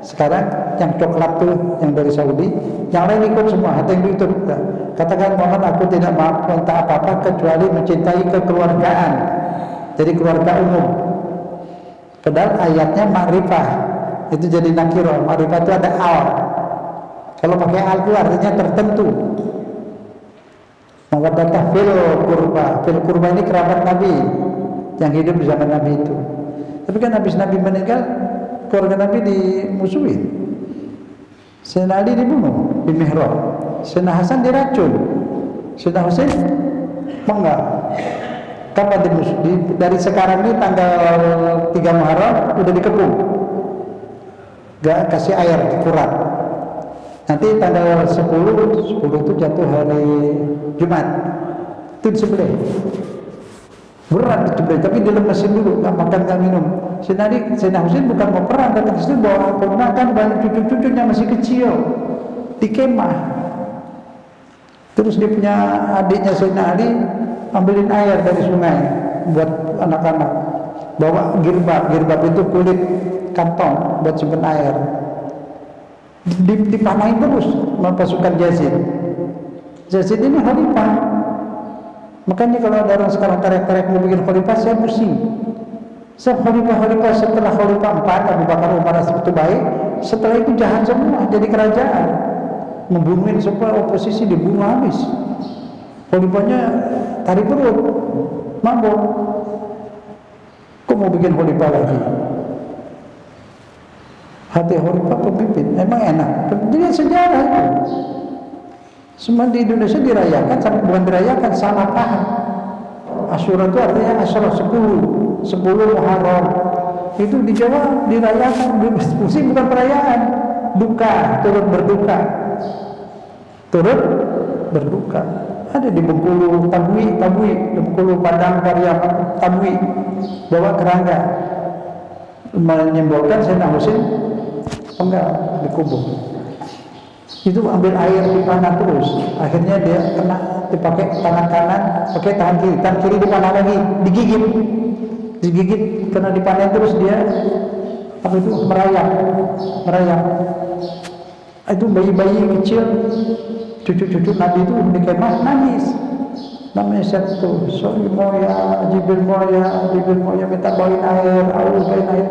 sekarang yang coklat tuh yang dari Saudi, yang lain ikut semua, ada yang itu. Katakan Muhammad, aku tidak minta apa-apa kecuali mencintai kekeluargaan. Jadi keluarga umum. Padahal ayatnya makrifah, itu jadi nakirah. Makrifah itu ada al. Kalau pakai al itu artinya tertentu. Mawaddatah fil kurba. Fil kurba ini kerabat Nabi yang hidup di zaman Nabi itu. Tapi kan habis Nabi meninggal, keluarga Nabi dimusuhin. Sayyidina Ali dibunuh di Mihrab. Sayyidina Hasan diracun. Sayyidina Husain menggal. Kapan dimusuh? Dari sekarang ini tanggal 3 Muharram udah dikepung. Gak kasih air, dikurat. Nanti tanggal 10 itu jatuh hari Jumat. Itu disembelih. Berat disembelih, tapi dilemesin dulu, nggak makan, nggak minum. Sayyidina Husain bukan mau perang, datang ke situ bawa ponakan, banyak cucu-cucunya masih kecil di kemah. Terus dia punya adiknya Sayyidina Ali ambilin air dari sungai buat anak-anak. Bawa girbab itu kulit kantong buat simpen air. Dipanahin terus sama pasukan Yazid. Yazid ini khalifah. Makanya kalau ada orang sekarang tarik-tarik mau bikin khalifah, saya pusing. Khalifah setelah khalifah 4 Abu Bakar, Umar, itu baik. Setelah itu jahat semua, jadi kerajaan, membunuhin semua oposisi, dibunuh habis. Khalifahnya tarik perut, mabuk. Kok mau bikin khalifah lagi? Hati khalifah pemimpin memang enak. Jadi sejarah itu. Semua di Indonesia dirayakan, bukan dirayakan, salah paham. Asyura itu artinya Asyura 10 Muharram. Itu di Jawa dirayakan, musik bukan perayaan. Duka, turut berduka. Ada di Bengkulu, Tabui, di Bengkulu, Padang, Pariaman, Tabui, bawa kerangga menyimbolkan Sayyidina Husain enggak dikubur. Itu ambil air dipanah terus, akhirnya dia kena, dipakai tangan kanan, pakai tangan kiri dipanah lagi, digigit karena dipanah terus dia apa itu merayap. Itu bayi-bayi kecil, cucu-cucu Nabi itu di kemah nangis. Namanya satu, Jibril Moya minta bawain air, bawain air.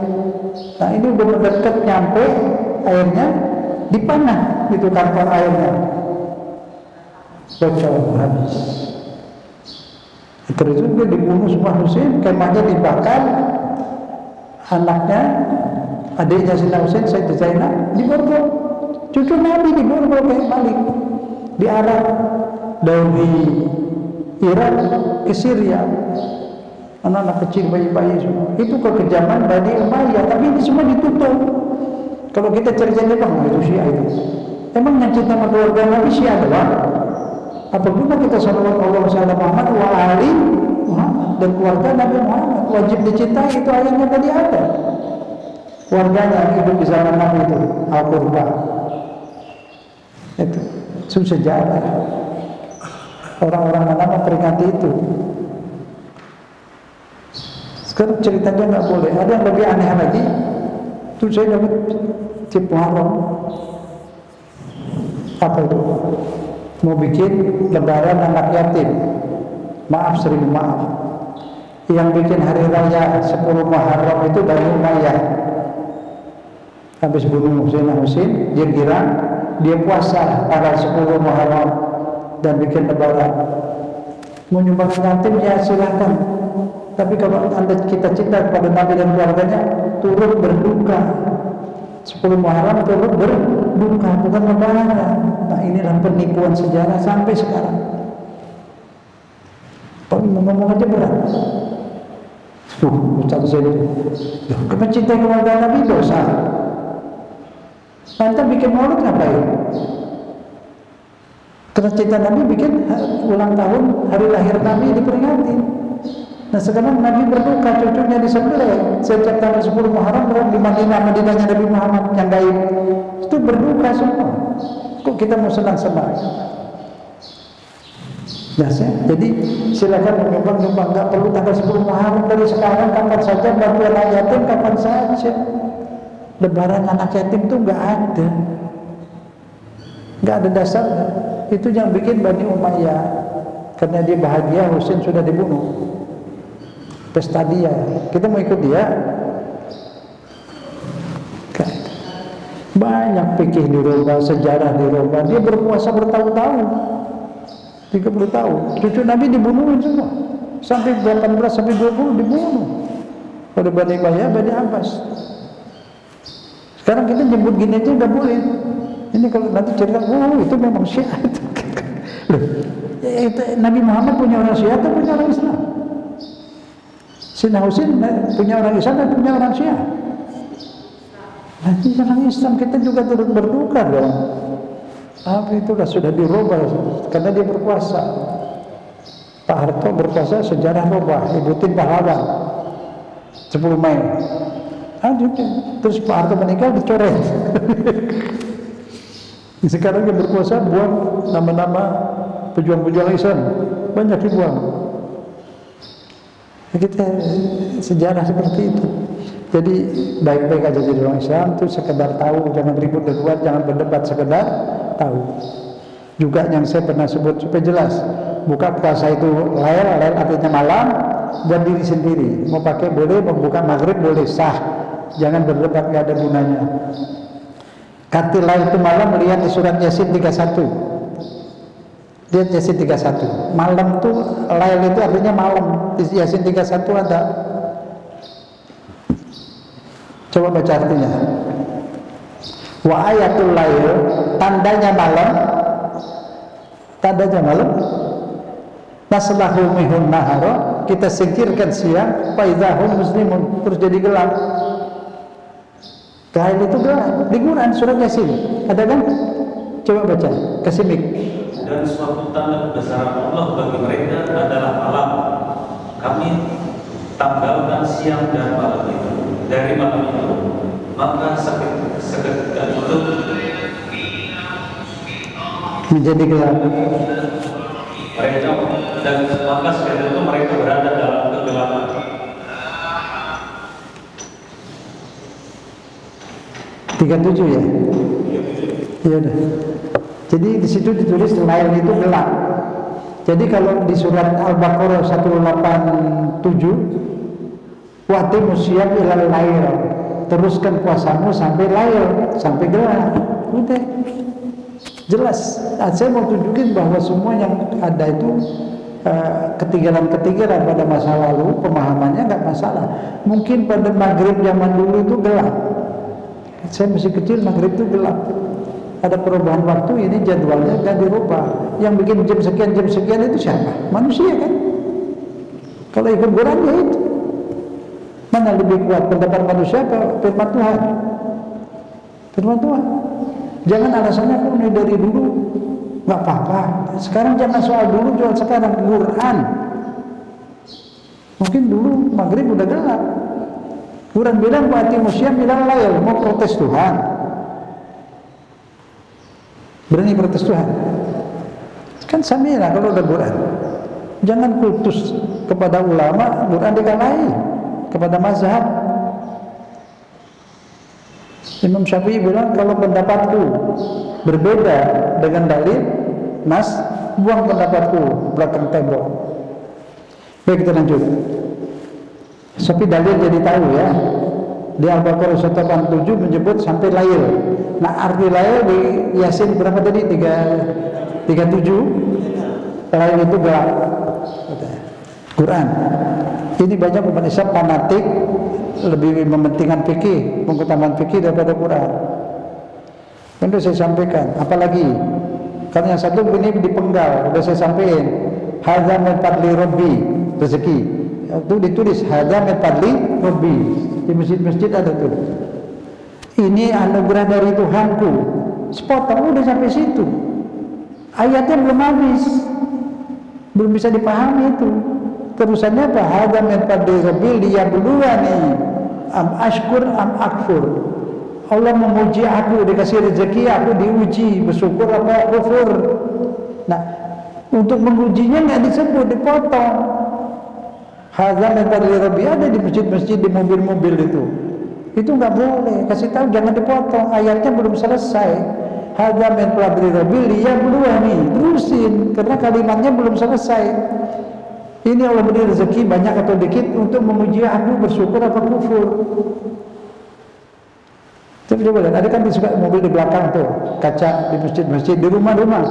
Nah ini udah mendekat nyampe airnya, dipanah itu kantong airnya, bocor habis. Terus itu dia dibunuh semua Husain, kemahnya dibakar, anaknya, adiknya Sayyidina Husain, Sayyidah Zainab diborgol. Cucu Nabi diborgol kayak Malik di Arab, dari Irak ke Syria, anak-anak kecil, bayi-bayi semua. Itu kekejaman Bani Umayyah, tapi ini semua ditutup. Kalau kita cari-cari bang, itu Syiah itu. Emang yang cinta sama keluarga Nabi Syiah doang? Apa guna kita salawat Allah sallallahu Muhammad wa ali Muhammad dan keluarga Nabi Muhammad wajib dicintai, itu ayatnya tadi ada. Keluarganya yang hidup di zaman Nabi itu al-qurba. Itu sejarah. Orang-orang mana memperingati itu. Sekarang ceritanya nggak boleh. Ada yang lebih aneh lagi. Itu saya dapat tip Muharram. Apa itu? Mau bikin lebaran anak yatim. Maaf, seribu maaf. Yang bikin hari raya 10 Muharram itu Bani Umayyah. Habis bunuh Sayyidina Husain, dia girang, dia puasa tanggal 10 Muharram dan bikin lebaran. Mau nyumbang yatim ya silakan. Tapi kalau kita cinta kepada Nabi dan keluarganya, turut berduka. 10 Muharram turut berduka, bukan lebaran. Nah, inilah penipuan sejarah sampai sekarang. Ngomong aja berat. Ustaz saya itu, mencintai keluarga Nabi dosa. Anda bikin maulid ngapain? Karena cinta Nabi bikin ulang tahun hari lahir Nabi diperingati. Nah sekarang Nabi berduka, cucunya disembelih sejak tanggal 10 Muharram di Madinahnya Nabi Muhammad yang gaib. Itu berduka semua. Kok kita mau senang-senang? Ya, jadi silakan menyumbang-nyumbang, nggak perlu tanggal 10 Muharram, dari sekarang kapan saja, bantu anak yatim kapan saja. Lebaran anak yatim itu nggak ada dasarnya. Itu yang bikin Bani Umayyah, karena dia bahagia Husain sudah dibunuh. Pesta dia, kita mau ikut dia. Banyak fikih dirubah, sejarah dirubah. Dia berpuasa bertahun-tahun, 30 tahun. Cucu Nabi dibunuhin semua, sampai 18 sampai 20 dibunuh oleh Bani Umayyah, Bani Abbas. Sekarang kita nyebut gini aja nggak boleh. Ini kalau nanti cerita, itu memang Syiah. Loh, Nabi Muhammad punya orang Syiah atau punya orang Islam? Sayyidina Husain punya orang Islam dan punya orang Syiah. Nanti orang Islam kita juga turut berduka dong. Apa itu sudah dirubah karena dia berkuasa. Pak Harto berkuasa, sejarah rubah, ibutin pahlawan 10 Mei. Terus Pak Harto meninggal dicoret. Sekarang dia berkuasa, buang nama-nama pejuang-pejuang Islam, banyak dibuang. Kita sejarah seperti itu. Jadi baik-baik aja jadi orang Islam, itu sekedar tahu, jangan ribut debat, jangan berdebat, sekedar tahu. Juga yang saya pernah sebut supaya jelas, buka puasa itu lail artinya malam, buat diri sendiri. Mau pakai boleh, mau buka maghrib boleh, sah. Jangan berdebat, nggak ada gunanya. Katil lail itu malam, lihat di surat Yasin 31. Lihat Yasin 31. Malam tuh, lail itu artinya malam. Di Yasin 31 ada. Coba baca artinya. Wa ayatul lail, tandanya malam. Tandanya malam. Naslahu mihun nahara, kita singkirkan siang, fa idzahum muslimun, terus jadi gelap. Lail itu gelap. Di Quran surat Yasin. Ada kan? Coba baca, kasih mic. Dan suatu tanda kebesaran Allah bagi mereka adalah malam. Kami tanggalkan siang dan malam itu. Dari malam itu, maka seketika itu menjadi gelap. Mereka dan maka seketika itu mereka berada dalam kegelapan. Tiga 37 ya. Iya udah. Jadi di situ ditulis lail itu gelap. Jadi kalau di surat Al-Baqarah 187, wa'timus syiyam ilal lail, teruskan puasamu sampai lail, sampai gelap. Udah jelas. Saya mau tunjukin bahwa semua yang ada itu ketinggalan pada masa lalu, pemahamannya nggak masalah. Mungkin pada maghrib zaman dulu itu gelap. Saya masih kecil, maghrib itu gelap. Ada perubahan waktu, ini jadwalnya kan dirubah. Yang bikin jam sekian itu siapa? Manusia kan? Kalau ikut Quran ya itu. Mana lebih kuat, pendapat manusia atau firman Tuhan? Firman Tuhan. Jangan alasannya aku ini dari dulu nggak apa-apa. Sekarang jangan soal dulu, jual sekarang Quran. Mungkin dulu maghrib udah gelap. Quran bilang wati musyam bilang layal, mau protes Tuhan. Berani protes Tuhan. Kan samira kalau udah Quran. Jangan kultus kepada ulama, Quran dikalahin kepada mazhab. Imam Syafi'i bilang kalau pendapatku berbeda dengan dalil, mas, buang pendapatku belakang tembok. Baik, kita lanjut. Tapi dalil jadi tahu ya. Di Al-Baqarah 187 menyebut sampai lail. Nah, arti lail di Yasin berapa tadi? 37. Lail itu gelap. Quran. Ini banyak umat Islam fanatik, lebih mementingkan fikih, pengutamaan fikih daripada Quran. Tentu saya sampaikan, apalagi karena yang satu ini dipenggal, sudah saya sampaikan. Hadza min fadli rabbi, rezeki. Itu ditulis hadza min fadli rabbi. Di masjid-masjid ada tuh. Ini anugerah dari Tuhanku. Sepotong udah sampai situ. Ayatnya belum habis. Belum bisa dipahami itu. Terusannya apa? Hadza min fadli rabbi liyabluwani am ashkur am akfur. Allah memuji aku, dikasih rezeki, aku diuji, bersyukur apa kufur. Nah, untuk mengujinya nggak disebut, dipotong. Hadza min fadli rabbi ada di masjid-masjid, di mobil-mobil itu. Itu nggak boleh, kasih tahu jangan dipotong. Ayatnya belum selesai. Hadza min fadli rabbi liyabluwani, terusin karena kalimatnya belum selesai. Ini Allah beri rezeki banyak atau dikit untuk memuji aku, bersyukur apa kufur. Coba lihat, ada kan di mobil di belakang tuh, kaca di masjid-masjid, di rumah-rumah.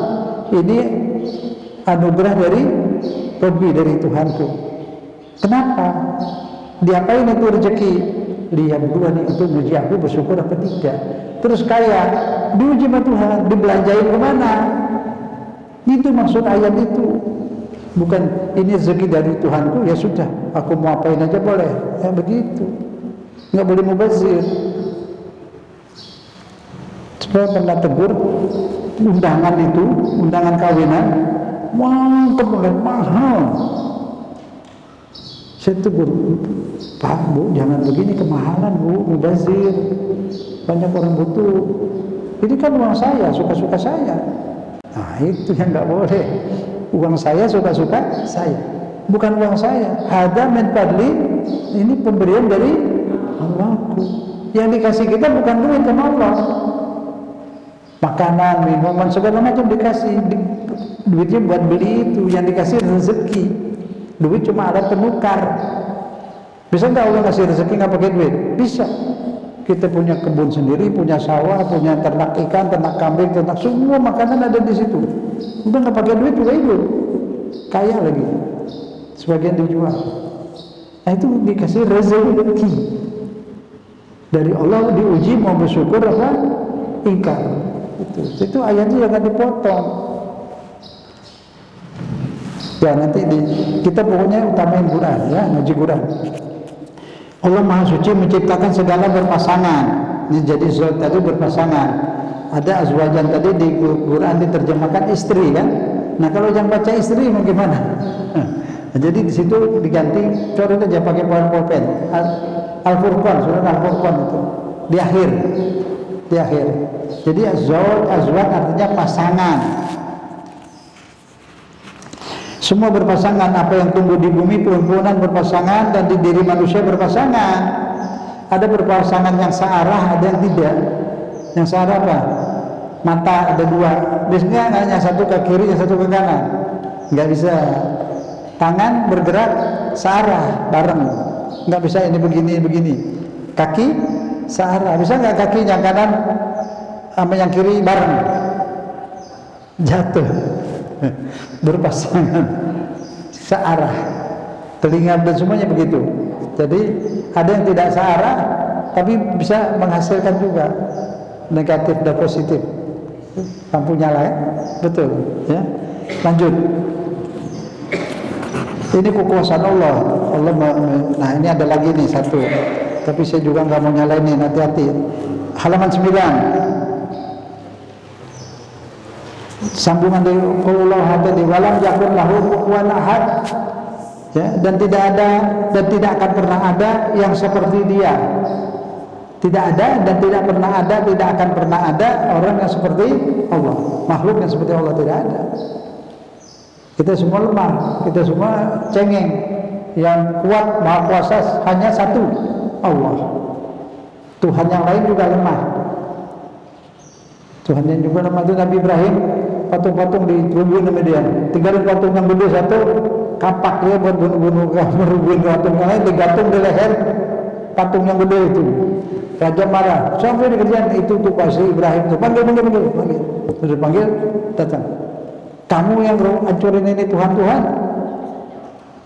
Ini anugerah dari Rabbi, dari Tuhanku. Kenapa? Diapain itu rezeki? Liyabluwani, untuk memuji aku, bersyukur apa tidak. Terus kaya, diuji sama Tuhan, dibelanjain kemana? Itu maksud ayat itu. Bukan ini rezeki dari Tuhanku, ya sudah, aku mau apain aja boleh. Ya begitu. Nggak boleh mubazir. Saya pernah tegur undangan itu, undangan kawinan, mantap banget, mahal. Saya tegur, Pak, Bu, jangan begini, kemahalan, Bu, mubazir. Banyak orang butuh. Ini kan uang saya, suka-suka saya. Nah, itu yang nggak boleh. Uang saya, suka-suka saya. Bukan uang saya. Hadza min fadli, ini pemberian dari Allahku. Yang dikasih kita bukan duit sama Allah. Makanan, minuman, segala macam dikasih. Duitnya buat beli itu. Yang dikasih rezeki. Duit cuma alat penukar. Bisa nggak Allah kasih rezeki nggak pakai duit? Bisa. Kita punya kebun sendiri, punya sawah, punya ternak ikan, ternak kambing, ternak semua makanan ada di situ. Udah nggak pakai duit juga hidup. Kaya lagi. Sebagian dijual. Nah itu dikasih rezeki. Dari Allah diuji mau bersyukur apa? Ingkar. Itu ayatnya jangan dipotong. Ya nanti kita pokoknya utamain Quran ya, ngaji Quran. Allah Maha Suci menciptakan segala berpasangan. Ini jadi zat tadi berpasangan. Ada azwajan tadi di Quran diterjemahkan istri kan. Nah kalau yang baca istri mau gimana? Nah, jadi di situ diganti, coret aja pakai pulpen. Al-Furqan, surat Al-Furqan itu di akhir. Di akhir. Jadi azwaj artinya pasangan. Semua berpasangan, apa yang tumbuh di bumi pohon-pohonan berpasangan dan di diri manusia berpasangan. Ada berpasangan yang searah, ada yang tidak. Yang searah apa? Mata ada dua. Biasanya hanya satu ke kiri, yang satu ke kanan. Nggak bisa. Tangan bergerak searah bareng. Nggak bisa ini begini. Kaki searah. Bisa nggak kaki yang kanan sama yang kiri bareng? Jatuh. Berpasangan. searah, telinga dan semuanya begitu. Jadi ada yang tidak searah tapi bisa menghasilkan juga negatif dan positif. Lampu nyala ya? Betul ya. Lanjut. Ini kekuasaan Allah. Nah ini ada lagi nih satu, tapi saya juga nggak mau nyalain nih, hati-hati. Halaman 9. Sambungan dari qaulullah tadi, walam yakun lahu kufuwan ahad. Ya, dan tidak ada dan tidak akan pernah ada yang seperti dia. Tidak ada dan tidak pernah ada, tidak akan pernah ada orang yang seperti Allah. Makhluk yang seperti Allah tidak ada. Kita semua lemah, kita semua cengeng. Yang kuat maha kuasa hanya satu, Allah. Tuhan yang lain juga lemah. Tuhan yang juga lemah itu Nabi Ibrahim, patung-patung ditubuhin sama dia. Tinggalin patung yang gede satu, kapak dia buat bunuh-bunuh, merubuhin patung yang lain, digantung di leher patung yang gede itu. Raja marah, sampai dikerjain itu tuh pasti Ibrahim tuh panggil. Terus panggil, datang. Kamu yang hancurin ini Tuhan.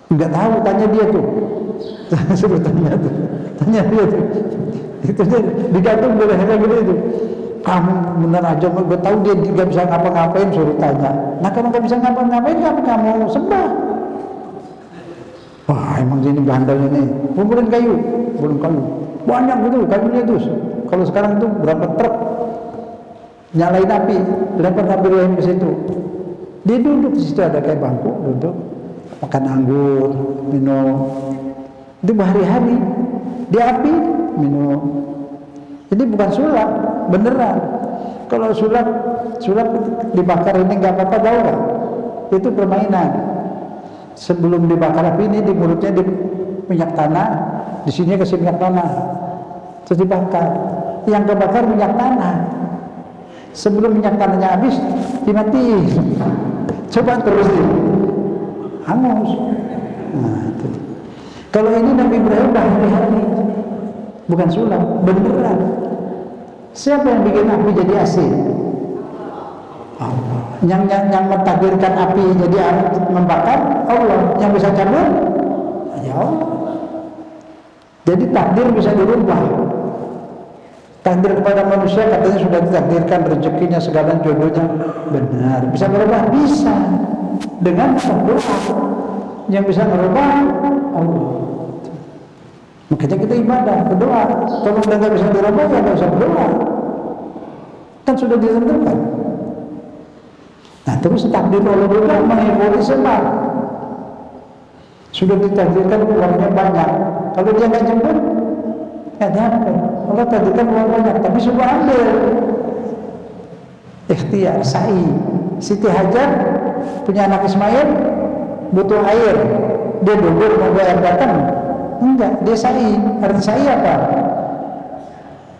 Enggak tahu, tanya dia tuh. Suruh tanya dia tuh. Itu digantung di lehernya gede itu. Kamu benar aja, gue tahu dia nggak bisa ngapa-ngapain, suruh tanya. Nah kalau nggak bisa ngapa-ngapain, kamu sembah. Wah emang ini bandel ini. Kumpulin kayu, banyak gitu kayunya itu. Kalau sekarang tuh berapa truk nyalain api, lempar Nabi Ibrahim ke situ. Dia duduk di situ, ada kayak bangku, duduk makan anggur, minum. Itu berhari-hari di api minum. Ini bukan sulap, beneran. Kalau sulap dibakar ini nggak apa-apa, tahu nggak? Itu permainan. Sebelum dibakar api ini di mulutnya di minyak tanah, di sini kasih minyak tanah, terus dibakar. Yang kebakar minyak tanah. Sebelum minyak tanahnya habis, dimatiin. Coba terus hangus. Nah, itu. Kalau ini Nabi Ibrahim berhari-hari, bukan sulap, beneran. Siapa yang bikin api jadi asin? Allah. Yang mentakdirkan api jadi membakar, Allah. Yang bisa cabut, ya Allah. Jadi takdir bisa dirubah. Takdir kepada manusia katanya sudah ditakdirkan rezekinya, segala jodohnya, benar. Bisa berubah? Bisa. Dengan berdoa. Yang bisa merubah Allah. Makanya kita ibadah, berdoa. Kalau udah nggak bisa dirubah, ya nggak usah berdoa. Kan sudah ditentukan. Nah terus takdir Allah juga mengikuti sebab. Sudah ditakdirkan uangnya banyak. Kalau dia nggak jemput, nggak dapat. Allah takdirkan uang banyak, tapi sudah ambil. Ikhtiar, sa'i. Siti Hajar punya anak Ismail, butuh air. Dia duduk nunggu air datang. Enggak, dia sa'i. Arti sa'i apa?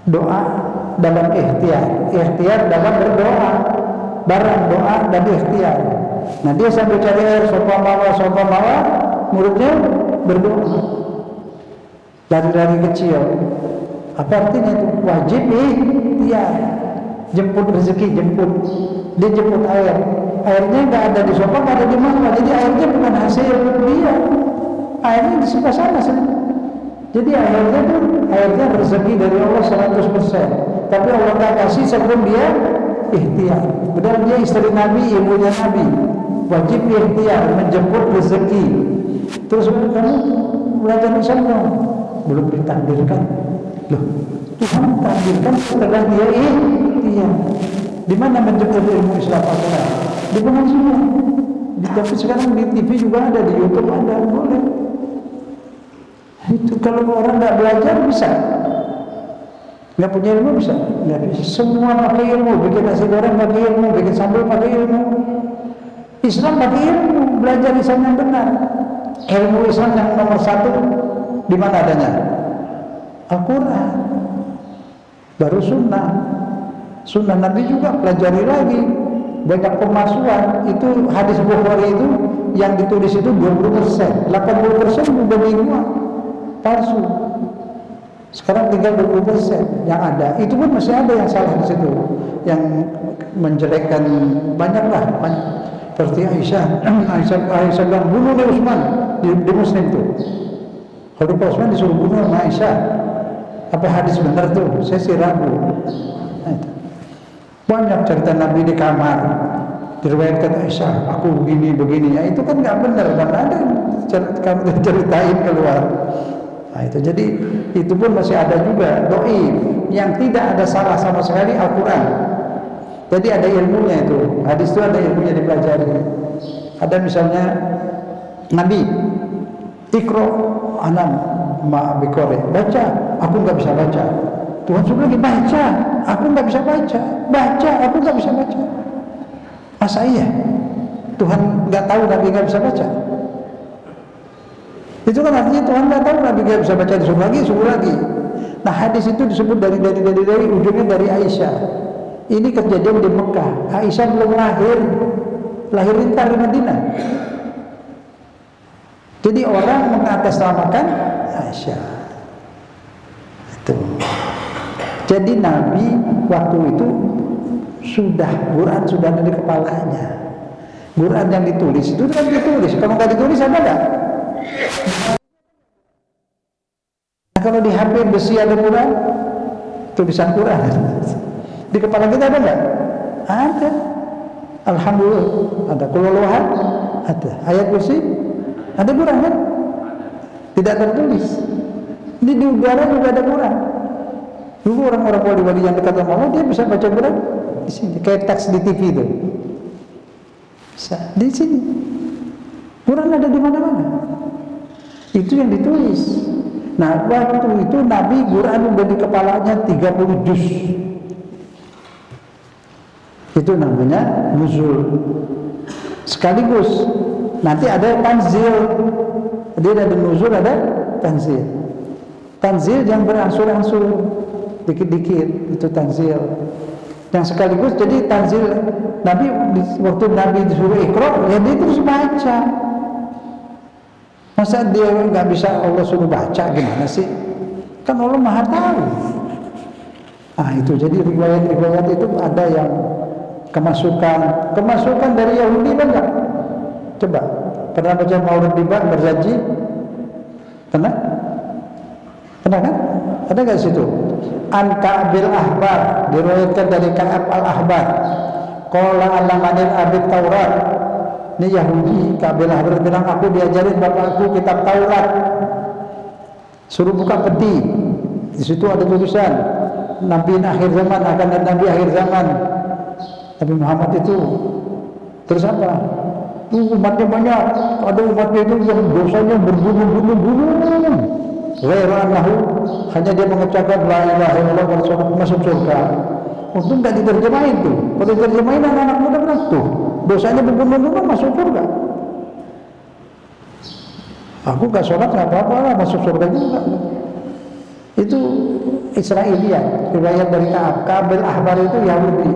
Doa dalam ikhtiar. Ikhtiar dalam berdoa. Barang doa dan ikhtiar. Nah dia sambil cari air, sopa mawa, mulutnya berdoa. Dari kecil. Apa artinya itu? Wajib ikhtiar. Jemput rezeki, jemput. Dia jemput air. Airnya nggak ada di sopa, nggak ada di mana. Jadi airnya bukan hasil dia. Airnya di sebelah sana. Jadi airnya rezeki dari Allah 100%. Tapi Allah nggak kasih sebelum dia ikhtiar. Padahal dia istri Nabi, ibunya Nabi. Wajib ikhtiar, menjemput rezeki. Terus kamu belajar di sana belum ditakdirkan. Loh, Tuhan takdirkan setelah dia ikhtiar. Di mana menjemput ilmu Islam Al-Quran? Di pengajian. Tapi sekarang di TV juga ada, di YouTube ada, boleh. Itu kalau orang nggak belajar bisa. Nggak punya ilmu bisa? Nggak bisa. Semua pakai ilmu. Bikin nasi goreng pakai ilmu, bikin sambal pakai ilmu. Islam pakai ilmu, belajar Islam yang benar. Ilmu Islam yang nomor 1 di mana adanya? Al-Quran. Baru sunnah. Sunnah Nabi juga pelajari lagi. Banyak pemalsuan. Itu hadis Bukhari itu yang ditulis itu 20%, 80% udah dibuat palsu. Sekarang tinggal 20% yang ada. Itu pun masih ada yang salah di situ, yang menjelekkan banyaklah. Seperti Aisyah bilang bunuh nih Utsman di Muslim tuh. Khalifah Utsman disuruh bunuh sama Aisyah. Apa hadis benar tuh? Saya sih ragu. Nah, itu. Banyak cerita Nabi di kamar. Diriwayatkan Aisyah, aku begini. Ya, itu kan nggak benar, mana ada kamu ceritain keluar. Nah, itu jadi itu pun masih ada juga dhaif yang tidak ada salah sama sekali Al-Quran. Jadi ada ilmunya itu. Hadis itu ada ilmunya dipelajari. Ada misalnya Nabi Iqra anam ma biqari, baca, aku nggak bisa baca. Tuhan suruh lagi baca, aku nggak bisa baca. Baca, aku nggak bisa baca. Masa iya? Tuhan nggak tahu Nabi nggak bisa baca? Itu kan artinya Tuhan nggak tahu Nabi nggak bisa baca, disuruh lagi. Nah, hadis itu disebut dari ujungnya dari Aisyah. Ini kejadian di Mekah. Aisyah belum lahir entar di Madinah. Jadi orang mengatasnamakan Aisyah. Itu. Jadi Nabi waktu itu Quran sudah ada di kepalanya. Quran yang ditulis itu kan ditulis. Kalau nggak ditulis ada nggak? Nah, kalau di HP besi ada Quran, tulisan Quran. Di kepala kita ada nggak? Ada. Alhamdulillah. Ada kululuhan, ada. Ayat kursi, ada Quran kan? Tidak tertulis. Di udara juga ada Quran. Dulu orang-orang wali-wali yang dekat sama Allah, dia bisa baca Quran di sini, kayak teks di TV itu. Bisa di sini. Quran ada di mana-mana. Itu yang ditulis. Nah, waktu itu Nabi Quran udah di kepalanya 30 juz. Itu namanya nuzul. Sekaligus nanti ada tanzil. Jadi ada nuzul, ada tanzil. Tanzil yang berangsur-angsur, dikit-dikit, itu tanzil. Yang sekaligus jadi tanzil Nabi, waktu Nabi disuruh Iqra, ya dia terus baca. Masa dia nggak bisa Allah suruh baca, gimana sih? Kan Allah Maha tahu. Ah, itu jadi riwayat-riwayat itu ada yang kemasukan dari Yahudi banyak. Coba pernah baca Maulid berjanji? Pernah kan? Ada nggak situ? An Ka'bil Ahbar, diriwayatkan dari Ka'ab al-Ahbar. Qala alamanil abid Taurat. Ini Yahudi, Ka'bil Ahbar bilang, aku diajarin bapakku kitab Taurat. Suruh buka peti. Di situ ada tulisan Nabi akhir zaman, akan ada Nabi akhir zaman. Nabi Muhammad itu. Terus apa? Umatnya banyak. Ada umatnya itu yang dosanya berbunuh-bunuh. Ghairanahu, hanya dia mengucapkan la ilaha illallah masuk surga. Untung nggak diterjemahin tuh. Kalau diterjemahin anak-anak muda benar tuh, dosanya berbunuh-bunuh masuk surga. Aku nggak sholat nggak apa-apa lah, masuk surga juga. Itu Israiliyat, riwayat dari Ka'bil Ahbar itu Yahudi.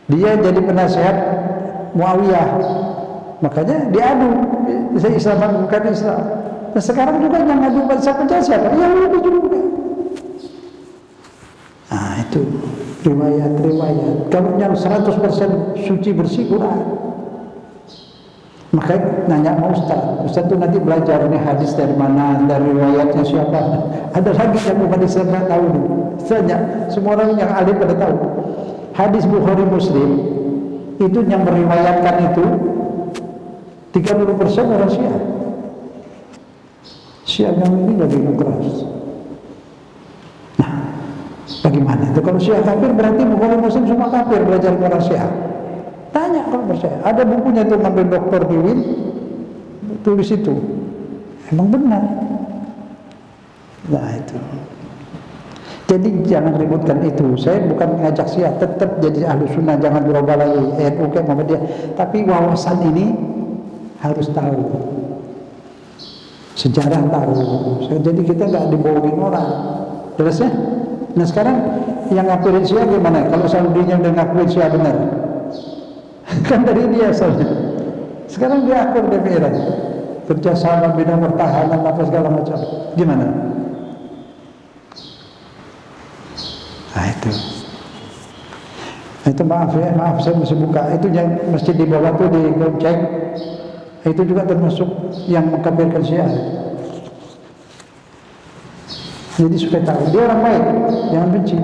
Dia jadi penasehat Muawiyah, makanya diadu Islam bukan Islam. Nah, sekarang juga yang ngadu baca siapa? Yahudi juga. Nah, itu riwayat. Kalau yang 100% suci bersih Quran. Makanya nanya sama Ustaz itu nanti belajar ini hadis dari mana, dari riwayatnya siapa. Ada lagi yang bukan Islam nggak tahu nih. Tanya, semua orang yang alim pada tahu. Hadis Bukhari Muslim itu yang meriwayatkan itu 30% orang Syiah. Syiah agama ini lebih keras. Nah, bagaimana itu? Kalau Syiah kafir berarti Bukhari Muslim semua kafir, belajar orang Syiah. Tanya kalau percaya. Ada bukunya itu ngambil Dr. Diwin, tulis itu. Emang benar. Nah, itu. Jadi jangan ributkan itu. Saya bukan ngajak Syiah, tetap jadi ahlu sunnah, jangan berubah lagi. NU kayak Muhammadiyah. Tapi wawasan ini harus tahu. Sejarah tahu. Jadi kita nggak dibohongin orang. Jelas ya? Nah, sekarang yang ngakuin Syiah gimana? Kalau Saudinya udah ngakuin Syiah benar, kan dari dia saja. Sekarang dia akur DPR, kerjasama bidang pertahanan apa segala macam. Gimana? Nah, itu. Itu maaf ya, maaf saya mesti buka. Itu yang masjid di bawah tuh di cek. Itu juga termasuk yang mengkafirkan Syiah. Jadi supaya tahu dia orang baik, jangan benci.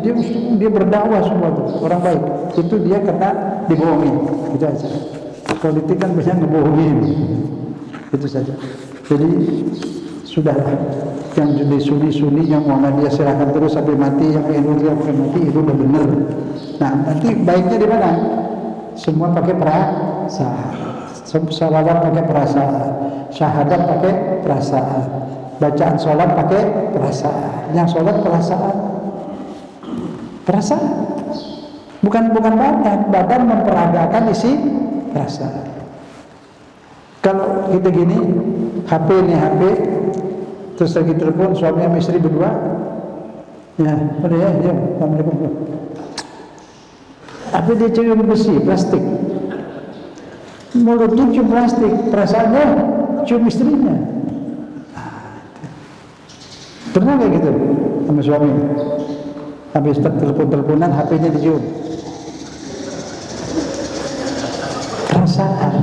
Dia berdakwah semua tuh orang baik. Itu dia kena dibohongin. Itu aja. Politik kan biasanya ngebohongin. Itu saja. Jadi sudahlah. Yang jadi suni yang Muhammadiyah serahkan terus sampai mati, yang Indonesia sampai mati, itu udah benar. Nah, nanti baiknya di mana? Semua pakai perasaan. Salawat pakai perasaan, syahadat pakai perasaan, bacaan sholat pakai perasaan. Yang sholat perasaan, bukan badan memperagakan isi perasaan. Kalau kita gini, HP, terus lagi telepon suami sama istri berdua, ya, assalamualaikum. Apa dia cium besi, plastik? Mulutnya cium plastik, perasaannya cium istrinya. Pernah kayak gitu sama suami? Habis telepon-teleponan, HP-nya dicium. Perasaan.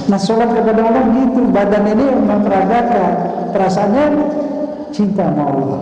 Nah, sholat kepada Allah gitu, badan ini memperagakan, perasaannya cinta sama Allah.